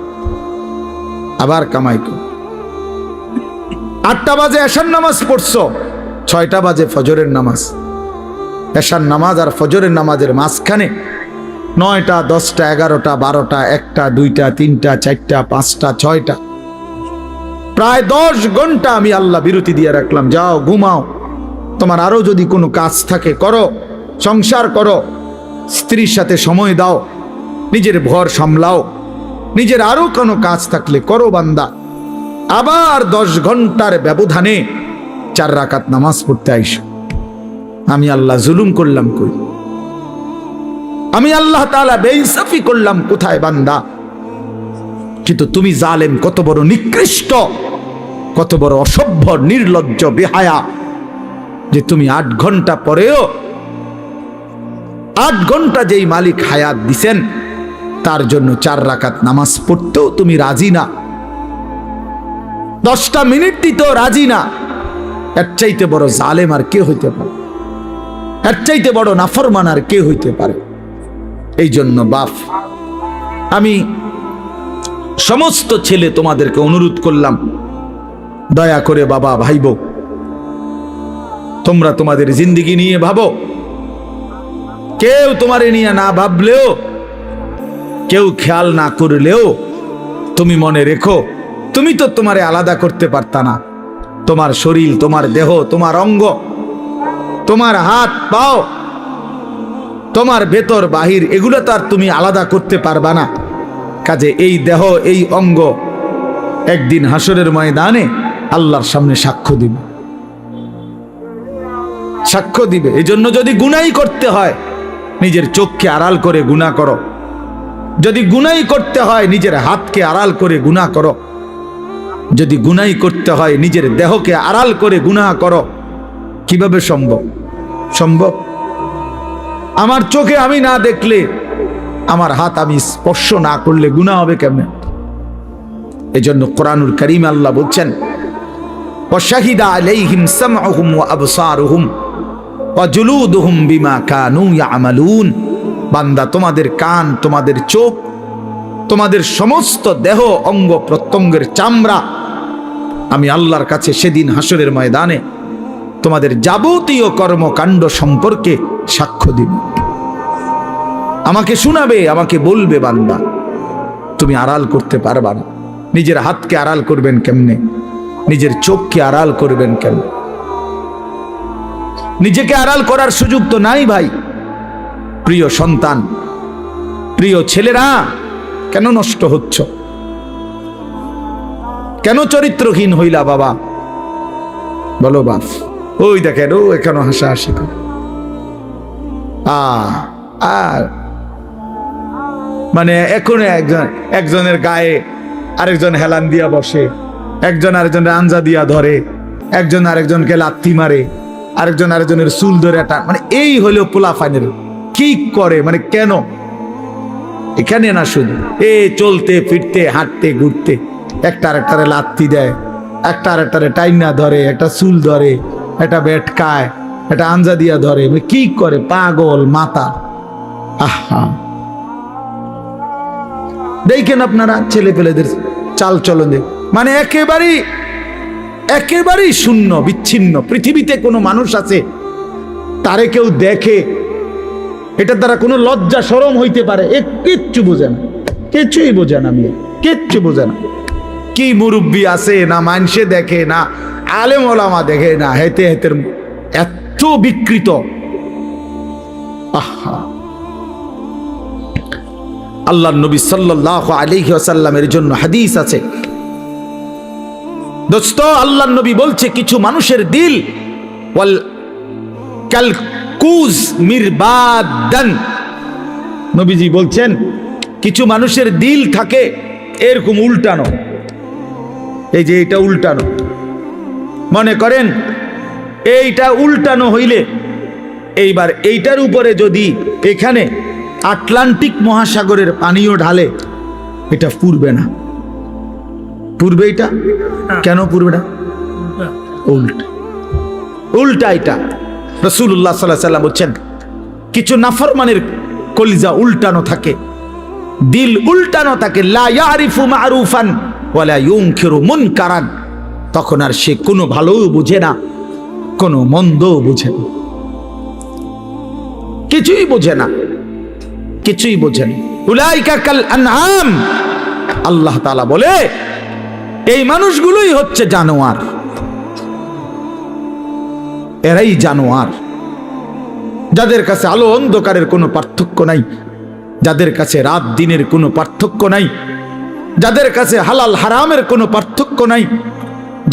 আবার কামাই করো। 8টা বাজে এশার নামাজ পড়ছো, 6টা বাজে ফজরের নামাজ। এশার নামাজ আর ফজরের নামাজের মাঝখানে 9টা, 10টা, 11টা, 12টা, 1টা, 2টা, 3টা, 4টা, 5টা, 6টা, প্রায় 10 ঘন্টা আমি আল্লাহ বিরতি দিয়ে রাখলাম। যাও ঘুমাও, তোমার আরো যদি কোনো কাজ থাকে করো, সংসার করো, স্ত্রীর সাথে সময় দাও, নিজের ঘর সামলাও, নিজের আরো কোনো কাজ থাকলে করো বান্দা। আবার 10 ঘন্টার ব্যবধানে 4 রাকাত নামাজ পড়তে আইসো। আমি আল্লাহ জুলুম করলাম কই? আমি আল্লাহ তাআলা বেইনসাফি করলাম কোথায় বান্দা? কিন্তু তুমি জালেম, কত বড় নিকৃষ্ট, কত বড় অসভ্য, নির্লজ্জ, বেহায়া, যে তুমি 8 ঘন্টা পরেও, 8 ঘন্টা যেই মালিক হায়াত দিছেন তার জন্য 4 রাকাত নামাজ পড়তেও তুমি রাজি না, 10টা মিনিট দিতেও রাজি না। এর চাইতে বড় জালেম আর কে হইতে পারে? এর চাইতে বড় নাফরমান আর কে হইতে পারে? এই জন্য বাপ, আমি সমস্ত ছেলে তোমাদেরকে অনুরোধ করলাম, দয়া করে বাবা, ভাইবো, তোমরা তোমাদের জিন্দেগি নিয়ে ভাবো। কেউ তোমারে নিয়ে না ভাবলেও, কেউ খেয়াল না করলেও, তুমি মনে রেখো তুমি তো তোমারে আলাদা করতে পারতা না। তোমার শরীর, তোমার দেহ, তোমার অঙ্গ, তোমার হাত পাও, তোমার ভেতর বাহির, এগুলো তো আর তুমি আলাদা করতে পারবা না। কাজে এই দেহ, এই অঙ্গ একদিন হাসরের ময়দানে আল্লাহর সামনে সাক্ষ্য দিবে, সাক্ষ্য দিবে। এজন্য যদি গুনাই করতে হয় নিজের চোখকে আড়াল করে গুনাহ করো, যদি গুনাই করতে হয় নিজের হাতকে আড়াল করে গুনাহ করো, যদি গুনাই করতে হয় নিজের দেহকে আড়াল করে গুনাহ করো। কিভাবে সম্ভব? সম্ভব? আমার চোখে আমি না দেখলে, আমার হাত আমি স্পর্শ না করলে গুনাহ হবে কেমনে? এজন্য কোরআনুল কারীম আল্লাহ বলছেন, ওয়াশাহিদা আলাইহিম সামউহুম ওয়া আবসারুহুম ওয়া জুলুদুহুম বিমা কানু ইয়ামালুন। বান্দা, তোমাদের কান, তোমাদের চোখ, তোমাদের সমস্ত দেহ, অঙ্গ প্রত্যঙ্গের চামড়া আমি আল্লাহর কাছে সেদিন হাসরের ময়দানে তোমাদের যাবতীয় কর্মকাণ্ড সম্পর্কে সাক্ষ্য দিব। আমাকে শোনাবে, আমাকে বলবে বান্দা তুমি আড়াল করতে পারবা না। নিজের হাতকে আড়াল করবেন কেমনে? নিজের চোখকে আড়াল করবেন কেমনে? নিজেকে আড়াল করার সুযোগ তো নাই ভাই। প্রিয় সন্তান, প্রিয় ছেলেরা, কেন নষ্ট হচ্ছ? কেন চরিত্রহীন হইলা বাবা? বলো বাপ। ওই দেখেন, ও এখনো হাসাহাসি করে। আর মানে এখন একজনের গায়ে আরেকজন হেলান দিয়া বসে, একজন আরেকজনের আঞ্জা দিয়া ধরে, একজন আরেকজনকে লাথি মারে, আরেকজন আরেকজনের চুল ধরে টান, মানে এই হলো পোলাপানের কি করে, মানে কেন? এখানে না, শুধু চলতে ফিরতে হাঁটতে ঘুরতে একটা আরেকটারে লাথি দেয়, একটা আরেকটারে টাইনা ধরে, একটা চুল ধরে, একটা বেটকায়, একটা আঞ্জা দিয়া ধরে, কি করে? পাগল মাতা। আহা, দেখেন আপনারা ছেলে পেলেদের চাল চলনে, মানে একেবারেই শূন্য, বিচ্ছিন্ন। পৃথিবীতে কোনো মানুষ আছে তারে কেউ দেখে এটার দ্বারা কোনো লজ্জা শরম হইতে পারে? কিচ্ছু বোঝে না, কিছুই বোঝে না, কিচ্ছু বোঝে না। কি মুরব্বী আছে না, মানুষে দেখে না, আলেম ওলামা দেখে না, হেতে হেতের এত বিকৃত। আহা, আল্লাহর নবী সাল্লাল্লাহু আলাইহি ওয়াসাল্লামের জন্য হাদিস আছে দোস্ত। আল্লাহর নবী বলছে, কিছু মানুষের দিল ওয়াল কালকুজ মিরবাদান, নবীজি বলছেন কিছু মানুষের দিল থাকে এরকম উল্টানো, এই যে এটা উল্টানো, মনে করেন এইটা উল্টানো হইলে এইবার এইটার উপরে যদি এখানে আটলান্টিক মহাসাগরের পানিও ঢালে, এটা পুড়বে না। পুড়বে এটা? কেন পুড়বে না? উল্টা এটা। রাসূলুল্লাহ সাল্লাল্লাহু আলাইহি ওয়াসাল্লাম বলছেন, কিছু নাফরমানের কলিজা উল্টানো থাকে, দিল উল্টানো থাকে। লা ইয়ারিফু মারুফান ওয়ালা ইউনকিরু মুনকারান, তখন আর সে কোনো ভালোও বুঝে না, কোনো মন্দও বুঝে না, কিছুই বোঝে না, কিছুই বোঝে না। উলাইকা কাল আনআম, আল্লাহ তাআলা বলে এই মানুষগুলোই হচ্ছে জানোয়ার, এরাই জানোয়ার, যাদের কাছে আলো অন্ধকারের কোনো পার্থক্য নাই, যাদের কাছে রাত দিনের কোনো পার্থক্য নাই, যাদের কাছে হালাল হারামের কোনো পার্থক্য নাই,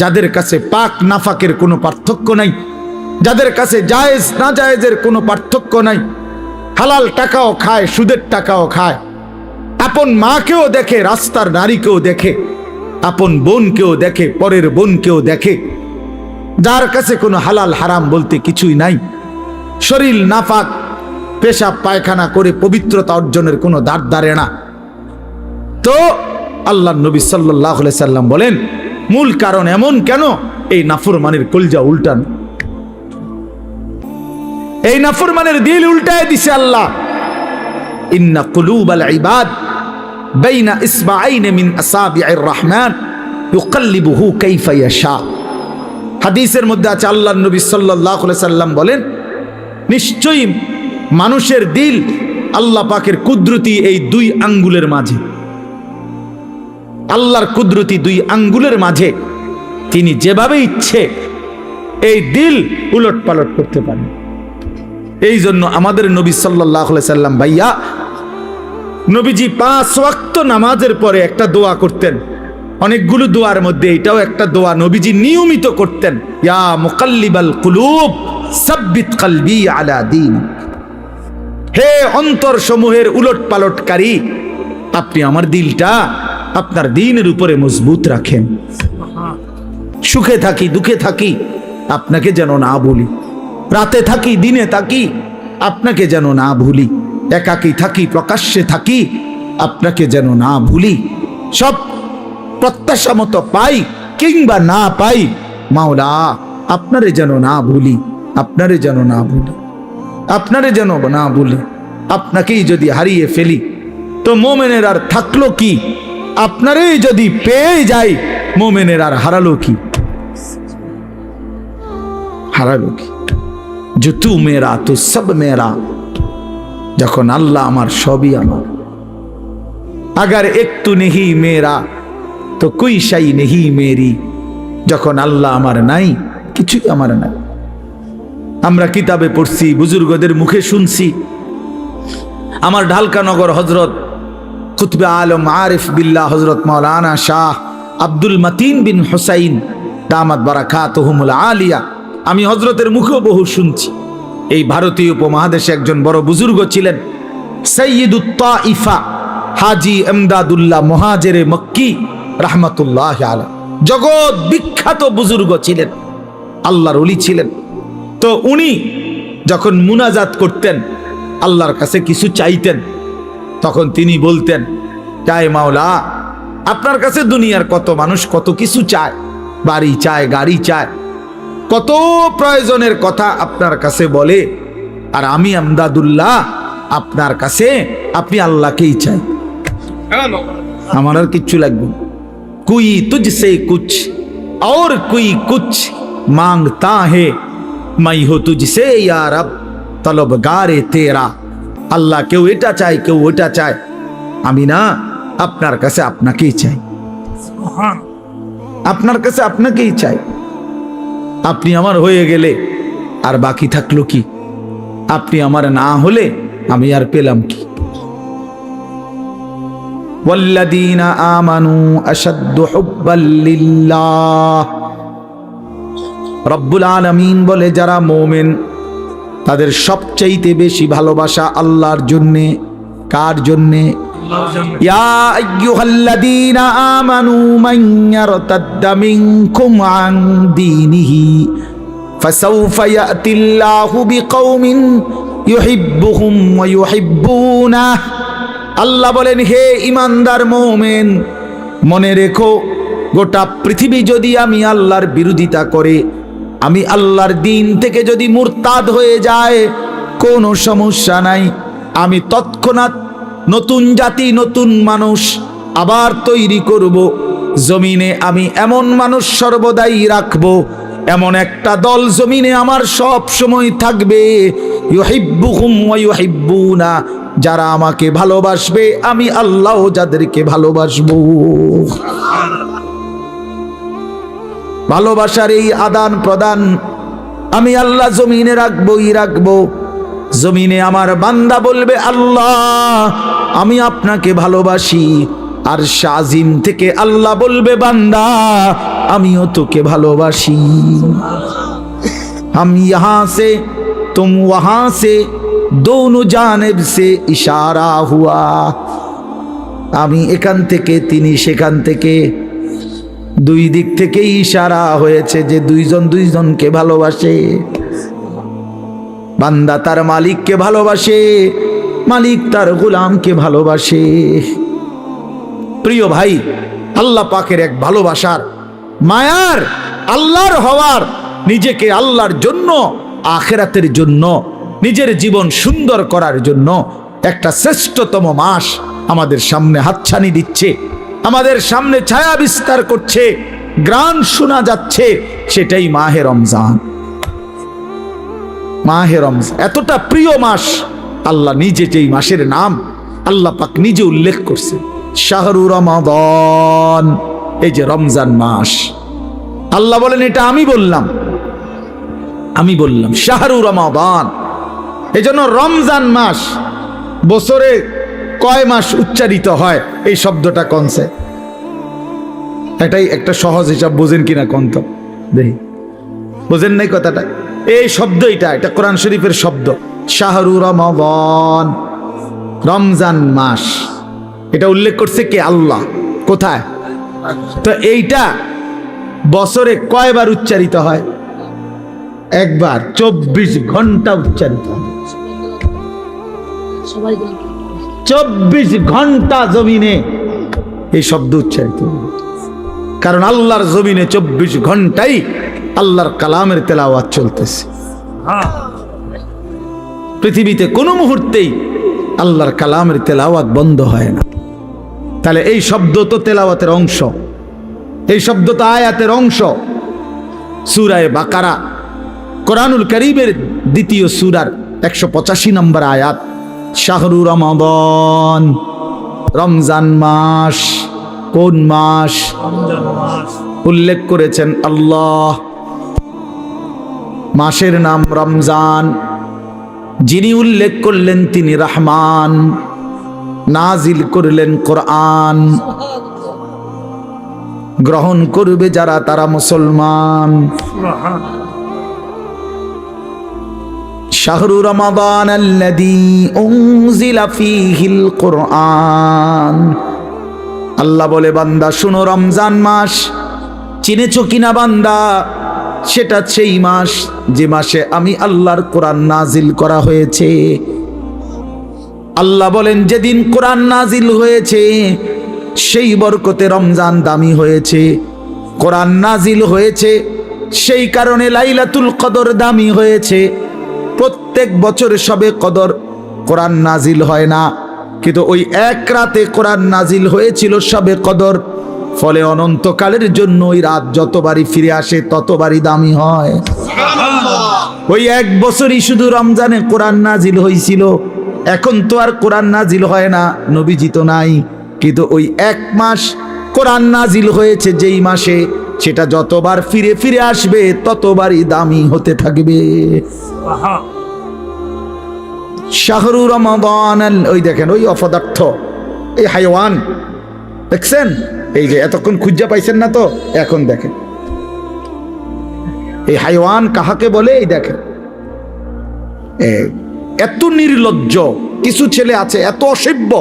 যাদের কাছে পাক নাফাকের কোনো পার্থক্য নাই, যাদের কাছে জায়েজ না জায়েজের কোনো পার্থক্য নাই, হালাল টাকাও খায়, সুদের টাকাও খায়, আপন মাকেও দেখে, রাস্তার নারীকেও দেখে, আপন বোনকেও দেখে, পরের বোনকেও দেখে, যার কাছে কোনো হালাল হারাম বলতে কিছুই নাই, শরীর নাফাক পেশাব পায়খানা করে পবিত্রতা অর্জনের কোনো দ্বার ধারে না। তো আল্লাহর নবী সাল্লাল্লাহু আলাইহি সাল্লাম বলেন, মূল কারণ এমন কেন? এই নাফরমানের কলজা উল্টানো, এই নাফরমানের দিল উল্টায় দিছে আল্লাহ। ইন্না কুলুবাল ইবাদ বাইনা ইসবাআইন মিন আসাবি'ir রহমান ইউকাল্লিবুহু কাইফা ইয়াশা। হাদিসের মধ্যে আছে, আল্লাহর নবী সাল্লাল্লাহু আলাইহি সাল্লাম বলেন, নিশ্চয়ই মানুষের দিল আল্লাহ পাকের কুদরতি এই দুই আঙ্গুলের মাঝে, আল্লাহর কুদরতি দুই আঙ্গুলের মাঝে তিনি যেভাবে ইচ্ছে এই দিল উলট পালট করতে পারেন। এই জন্য আমাদের নবী সাল্লাল্লাহু আলাইহি সাল্লাম ভাইয়া, নবীজি 5 ওয়াক্ত নামাজের পরে একটা দোয়া করতেন, অনেকগুলো দোয়ার মধ্যে এটাও একটা দোয়া নবীজি নিয়মিত করতেন, ইয়া মুকাল্লিবাল কুলুব সাব্বিত কলবি আলা দীন। হে অন্তর সমূহের উলট পালটকারী, আপনি আমার দিলটা আপনার দ্বীনের উপরে মজবুত রাখেন। সুখে থাকি দুঃখে থাকি আপনাকে যেন না ভুলি, রাতে থাকি দিনে থাকি আপনাকে যেন না ভুলি, একাকী থাকি প্রকাশ্যে থাকি আপনাকে যেন না ভুলি, সব প্রত্যাশা মতো পাই কিংবা না পাই মাওলা আপনারে যেন না ভুলি, আপনারে যেন না ভুলি, আপনারে যেন না ভুলি। আপনাকেই যদি হারিয়ে ফেলি তো মোমেনের আর থাকলো কি? আপনারই যদি পেয়ে যাই মোমেনের আর হারালো কি? হারালো কি? जो तू मेरा तो सब मेरा, যখন আল্লাহ আমার সবই আমার, अगर एक तू नहीं मेरा तो कोई शाई नहीं मेरी, যখন আল্লাহ আমার নাই কিছুই আমার নাই। আমরা কিতাবে পড়ছি, বুজুর্গদের মুখে শুনছি, আমার ঢালকানগর হজরত কুতবে আলম আরিফ বিল্লাহ হজরত মাওলানা শাহ আব্দুল মতিন বিন হুসাইন দামাত বারাকাতুহুমুল আলিয়া, আমি হজরতের মুখেও বহু শুনছি। এই ভারতীয় উপমহাদেশে একজন বড় বুজুর্গ ছিলেন, সৈয়দুত তাইফা হাজি এমদাদুল্লাহ মুহাজিরে মক্কি রাহমাতুল্লাহ আলাইহি, জগৎ বিখ্যাত বুজুর্গ ছিলেন, আল্লাহর ওলি ছিলেন। তো উনি যখন মুনাজাত করতেন, আল্লাহর কাছে কিছু চাইতেন, তখন তিনি বলতেন, চায় মাওলা, আপনার কাছে দুনিয়ার কত মানুষ কত কিছু চায়, বাড়ি চায়, গাড়ি চায়, কত প্রয়োজনের কথা আপনার কাছে বলে, আর আমি এমদাদুল্লাহ আপনার কাছে, আপনি আল্লাহকেই চাই, আমার আর কিচ্ছু লাগবে। কুই তুঝসে কুছ और कोई कुछ मांगता है, मैं हो तुझसे या रब तलबगारे तेरा। আল্লাহ কেউ এটা চায়, কেউ ওটা চায়, আমি না আপনার কাছে আপনাকেই চাই, আপনার কাছে আপনাকেই চাই। আপনি আমার হয়ে গেলে আর বাকি থাকলো কি? আপনি আমার না হলে আমি আর পেলাম কি? ওয়াল্লাযীনা আমানু আশাদ্দু হুব্বাল লিল্লাহ, রব্বুল আলামিন বলে যারা মুমিন তাদের সবচাইতে বেশি ভালোবাসা আল্লাহর জন্যে। কার জন্যে? ইয়া আইয়ুহাল্লাযীনা আমানু মান ইয়ারতাদ্দা মিনকুম আন দীনিহি ফাসাউফা ইয়াতিল্লাহু বিকওমিন ইউহিব্বুহুম ওয়া ইউহিব্বুনাহ। আল্লাহ বলেন, হে ঈমানদার মুমিন, মনে রেখো, গোটা পৃথিবী যদি আমি আল্লাহর বিরোধিতা করে, আমি আল্লাহর দিন থেকে যদি মুরতাদ হয়ে যায়, কোনো সমস্যা নাই, আমি তৎক্ষণাৎ নতুন জাতি, নতুন মানুষ আবার তৈরি করব। জমিনে আমি এমন মানুষ সর্বদাই রাখবো, এমন একটা দল জমিনে আমার সব সময় থাকবে, ইউহিব্বুহুম ওয়া ইউহিব্বুনা, যারা আমাকে ভালোবাসবে, আমি আল্লাহ যাদেরকে ভালোবাসবো। ভালোবাসার এই আদান প্রদান আমি আল্লাহ জমিনে রাখবই রাখবো। জমিনে আমার বান্দা বলবে, আল্লাহ আমি আপনাকে ভালোবাসি, আর শাজিম থেকে আল্লাহ বলবে, বান্দা আমিও তোকে ভালোবাসি। हम यहाँ से तुम वहाँ से दोनों जानिब से इशारा हुआ। আমি এখান থেকে, তিনি সেখান থেকে, দুই দিক থেকে ইশারা হয়েছে যে দুইজন দুইজনকে ভালোবাসে। বান্দা তার মালিককে ভালোবাসে, মালিক তার গোলামকে ভালোবাসে। প্রিয় ভাই, আল্লাহ পাকের এক ভালোবাসার, মায়ার, আল্লাহর হওয়ার, নিজেকে আল্লাহর জন্য, আখিরাতের জন্য, নিজের জীবন সুন্দর করার জন্য একটা শ্রেষ্ঠতম মাস আমাদের সামনে হাতছানি দিচ্ছে, আমাদের সামনে ছায়া বিস্তার করছে, গ্রান শোনা যাচ্ছে, সেটাই মাহে রমজান। মাহে রমজান এতটা প্রিয় মাস, আল্লাহ নিজে যেই মাসের নাম আল্লাহ পাক নিজে উল্লেখ করছে, শাহরু রমাদান, এই যে রমজান মাস। আল্লাহ বলেন, এটা আমি বললাম, আমি বললাম শাহরু রমাদান। এই জন্য রমজান মাস, বছরে কয় মাস উচ্চারিত হয় এই শব্দটা কনসে? এটাই একটা সহজ হিসাব, বোঝেন কিনা কোন তো দেখি, বোঝেন নাই কথাটা? এই শব্দ, এটা কোরআন শরীফের শব্দ, শাহরু রমাদান, রমজান মাস। এটা উল্লেখ করছে কে? আল্লাহ। কোথায়? তো এইটা বছরে কয়বার উচ্চারিত হয়? একবার। 24 ঘন্টা উচ্চারিত হয়, 24 ঘন্টা জমিনে এই শব্দ উচ্চারিত হয়। কারণ আল্লাহর জমিনে 24 ঘন্টাই আল্লাহর কালামের তেলাওয়াত চলতেছে। পৃথিবীতে কোনো মুহূর্তেই আল্লাহর কালামের তেলাওয়াত বন্ধ হয় না। তাহলে এই শব্দ তো তেলাওয়াতের অংশ, এই শব্দ তো আয়াতের অংশ। সূরা বাকারা, কোরআনুল কারীমের দ্বিতীয় সূরার 185 নম্বর আয়াত, শাহরু রমাদান, রমজান মাস। কোন মাস? উল্লেখ করেছেন আল্লাহ, মাসের নাম রমজান। 185 নম্বর আয়াত, শাহরু রমাদান, রমজান মাস। উল্লেখ করেছেন আল্লাহ, মাসের নাম রমজান। 185 নম্বর আয়াত, শাহরু রমাদান, রমজান মাস। উল্লেখ করেছেন আল্লাহ, মাসের নাম রমজান। 185 নম্বর আয়াত, শাহরু রমাদান, রমজান মাস। উল্লেখ করেছেন আল্লাহ, যিনি উল্লেখ করলেন তিনি রহমান, নাজিল করলেন কোরআন। গ্রহণ করবে যারা তারা মুসলমান। শাহরু রমাদান আল্লাযী উনজিলা ফীহিল কোরআন। আল্লাহ বলে, বান্দা শুনো, রমজান মাস চিনেছো কিনা বান্দা? সেটা সেই মাস যে মাসে আমি আল্লাহর কোরআন নাজিল করা হয়েছে। আল্লাহ বলেন, যেদিন কোরআন নাজিল হয়েছে সেই বরকতে রমজান দামি হয়েছে। কোরআন নাজিল হয়েছে সেই কারণে লাইলাতুল কদর দামি হয়েছে। প্রত্যেক বছর সবে কদর কোরআন নাজিল হয় না, কিন্তু ওই এক রাতে কোরআন নাজিল হয়েছিল সবে কদর। ফলে অনন্তকালের জন্য ওই রাত যতবারই ফিরে আসে ততবারই দামি হয়। ওই এক বছরই শুধু রমজানে কোরআন নাজিল হয়েছিল। এখন তো আর কোরআন নাজিল হয় না, নবীজি তো নাই, কিন্তু ওই এক মাস কোরআন নাজিল হয়েছে যেই মাসে, সেটা যতবার ফিরে ফিরে আসবে ততবারই দামি হতে থাকবে। শাহরু রমাদান, ওই দেখেন ওই অপদার্থ, এই হাইওয়ান দেখছেন, এই যে এতক্ষণ খুঁজা পাইছেন না তো, এখন দেখেন এই হাইওয়ান কাহাকে বলে। এই দেখেন এত নির্লজ্জ কিছু ছেলে আছে, এত অসভ্য,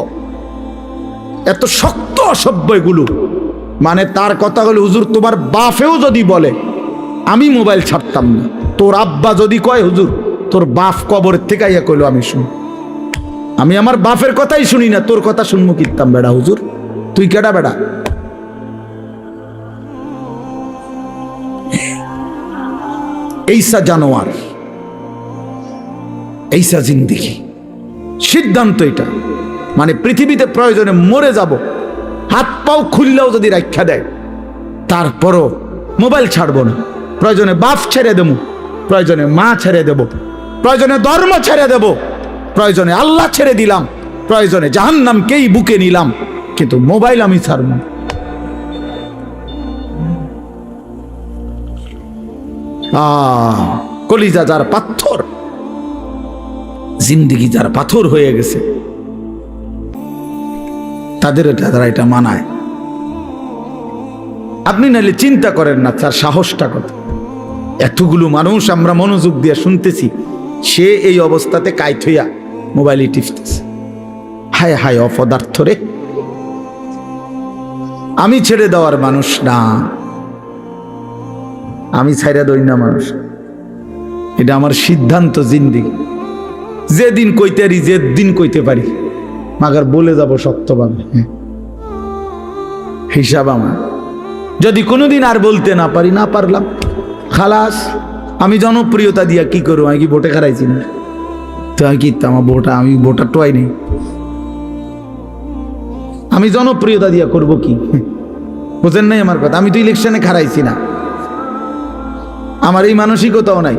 এত শক্ত অসভ্য এগুলো। মানে তার কথা হলো, হুজুর তোমার বাপেও যদি বলে আমি মোবাইল ছাড়তাম না, তোর আব্বা যদি কয় হুজুর তোর বাপ কবরের থেকে আইয়া কইলো আমি শুনি, আমি আমার বাপের কথাই শুনি না, তোর কথা শুনবো কিতাম বেড়া হুজুর, তুই কেডা বেড়া? এইসা জানোয়ার, এইসা জিন্দেগি। সিদ্ধান্ত এটা, মানে পৃথিবীতে প্রয়োজনে মরে যাব, হাত পাও খুললেও যদি রাখা দেয় তারপরও মোবাইল ছাড়বো না। প্রয়োজনে বাপ ছেড়ে দেবো, প্রয়োজনে মা ছেড়ে দেব, প্রয়োজনে ধর্ম ছেড়ে দেব, প্রয়োজনে আল্লাহ ছেড়ে দিলাম, প্রয়োজনে জাহান্নামকেই বুকে নিলাম, কিন্তু মোবাইল আমি ছাড়ব না। কলিজা যার পাথর, জিন্দেগি যার পাথর হয়ে গেছে, তাদের দ্বারা এটা মানায়। আপনি নাহলে চিন্তা করেন না তার সাহসটা কত। এতগুলো মানুষ আমরা মনোযোগ দিয়ে শুনতেছি, সে এই অবস্থাতে কাইত হইয়া মোবাইলে টিপতেছে। হায় হায় অপদার্থ রে! আমি ছেড়ে দেওয়ার মানুষ না, আমি ছেড়ে দই না মানুষ, এটা আমার সিদ্ধান্ত জিন্দেগি। যেদিন কইতে পারি, যেদিন কইতে পারি, মাগার বলে যাব সত্যভাবে, হিসাব আমার। যদি কোনোদিন আর বলতে না পারি, না পারলাম খালাস। আমি জনপ্রিয়তা দিয়া কি করবো? আমি কি ভোটে খারাইছি না? তো আমি কি আমার ভোটা, আমি ভোটার টোয়াই নেই, আমি জনপ্রিয়তা দিয়া করব কি? বুঝেন নাই আমার কথা? আমি তো ইলেকশনে খারাইছি না, আমার এই মানসিকতাও নাই,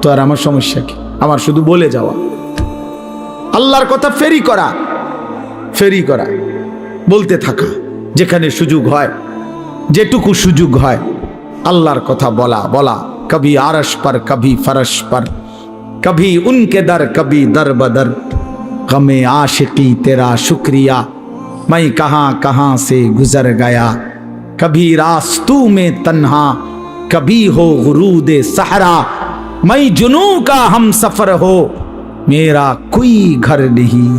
তো আর আমার সমস্যা কি? আমার শুধু বলে যাওয়া, আল্লাহর কথা ফেরি করা, ফেরি করা, বলতে থাকা, যেখানে সুযোগ হয়, যেটুকু সুযোগ হয় আল্লাহর কথা বলা বলা। কবি আরশ पर कभी फरश पर, कभी उनके दर कभी दर बदर, गमे आशिकी तेरा शुक्रिया, मैं कहाँ कहाँ से गुजर गया, कभी रास्तों में तन्हा, कभी हो गुरूद सहरा, मैं जुनू का हम सफर हो, मेरा कोई घर नहीं।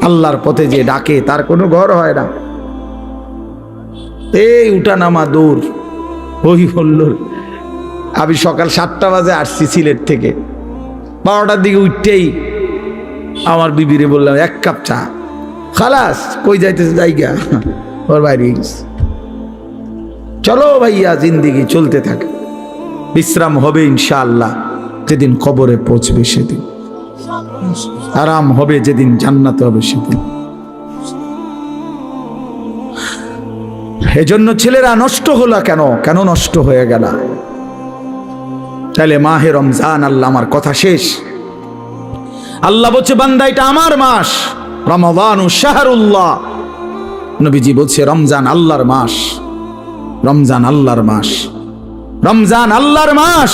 আল্লাহর পথে যে ডাকে তার কোনো ঘর হয় না। এই উঠা নামা দূর, ওই বললো আমি সকাল 7টা বাজে আসছি সিলেট থেকে, 12টার দিকে উঠতেই আমার বিবিরে বললাম 1 কাপ চা। খালাস, কই যাইতেছে জায়গা, ওর বাইরে গেছে। চলো ভাইয়া, জিন্দেগি চলতে থাকে, বিশ্রাম হবে ইনশাআল্লাহ যেদিন কবরে পৌঁছবে সেদিন, আরাম হবে যেদিন জান্নাতে হবে সেদিন। এজন্য ছেলেরা নষ্ট হলো কেন? কেন নষ্ট হয়ে গেল? তাহলে মাহে রমজান, আল্লাহ আমার কথা শেষ। আল্লাহ বলছে বান্দা এটা আমার মাস, রমাদানু শাহরুল্লাহ। নবীজি বলছে রমজান আল্লাহর মাস, রমজান আল্লাহর মাস, রমজান আল্লাহর মাস।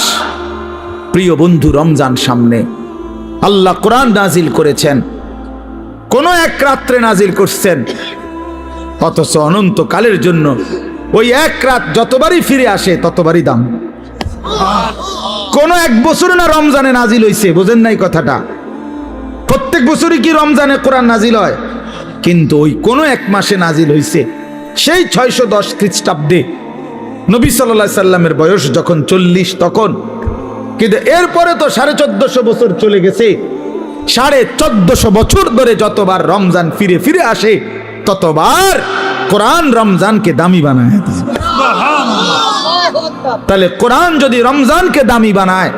প্রিয় বন্ধু, রমজান সামনে, আল্লাহ কোরআন নাজিল করেছেন, কোন এক রাত্রে নাজিল করছেন, অথচ অনন্তকালের জন্য ওই এক রাত যতবারই ফিরে আসে ততবারই দাম। কোন এক বছরে না রমজানে নাজিল হইছে, বোঝেন নাই কথাটা? প্রত্যেক বছরই কি রমজানে কোরআন নাজিল হয়? কিন্তু ওই কোন এক মাসে নাজিল হইছে, সেই 610 খ্রিস্টাব্দে নবী সাল্লাল্লাহু আলাইহি সাল্লামের বয়স যখন 40 তখন। কিন্তু এরপরে তো 1450 বছর চলে গেছে। 1450 বছর ধরে যতবার রমজান ফিরে ফিরে আসে ততবার কোরআন রমজানকে দামি বানায়। তাহলে কোরআন যদি রমজানকে দামি বানায়,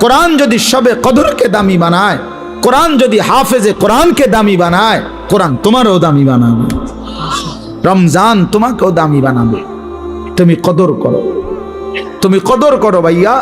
কোরআন যদি শবে কদরকে দামি বানায়, কোরআন যদি হাফেজে কোরআনকে দামি বানায়, কোরআন তোমারও দামি বানাবে, রমজান তোমাকেও দামি বানাবে। তুমি কদর করো, তুমি কদর করো ভাইয়া।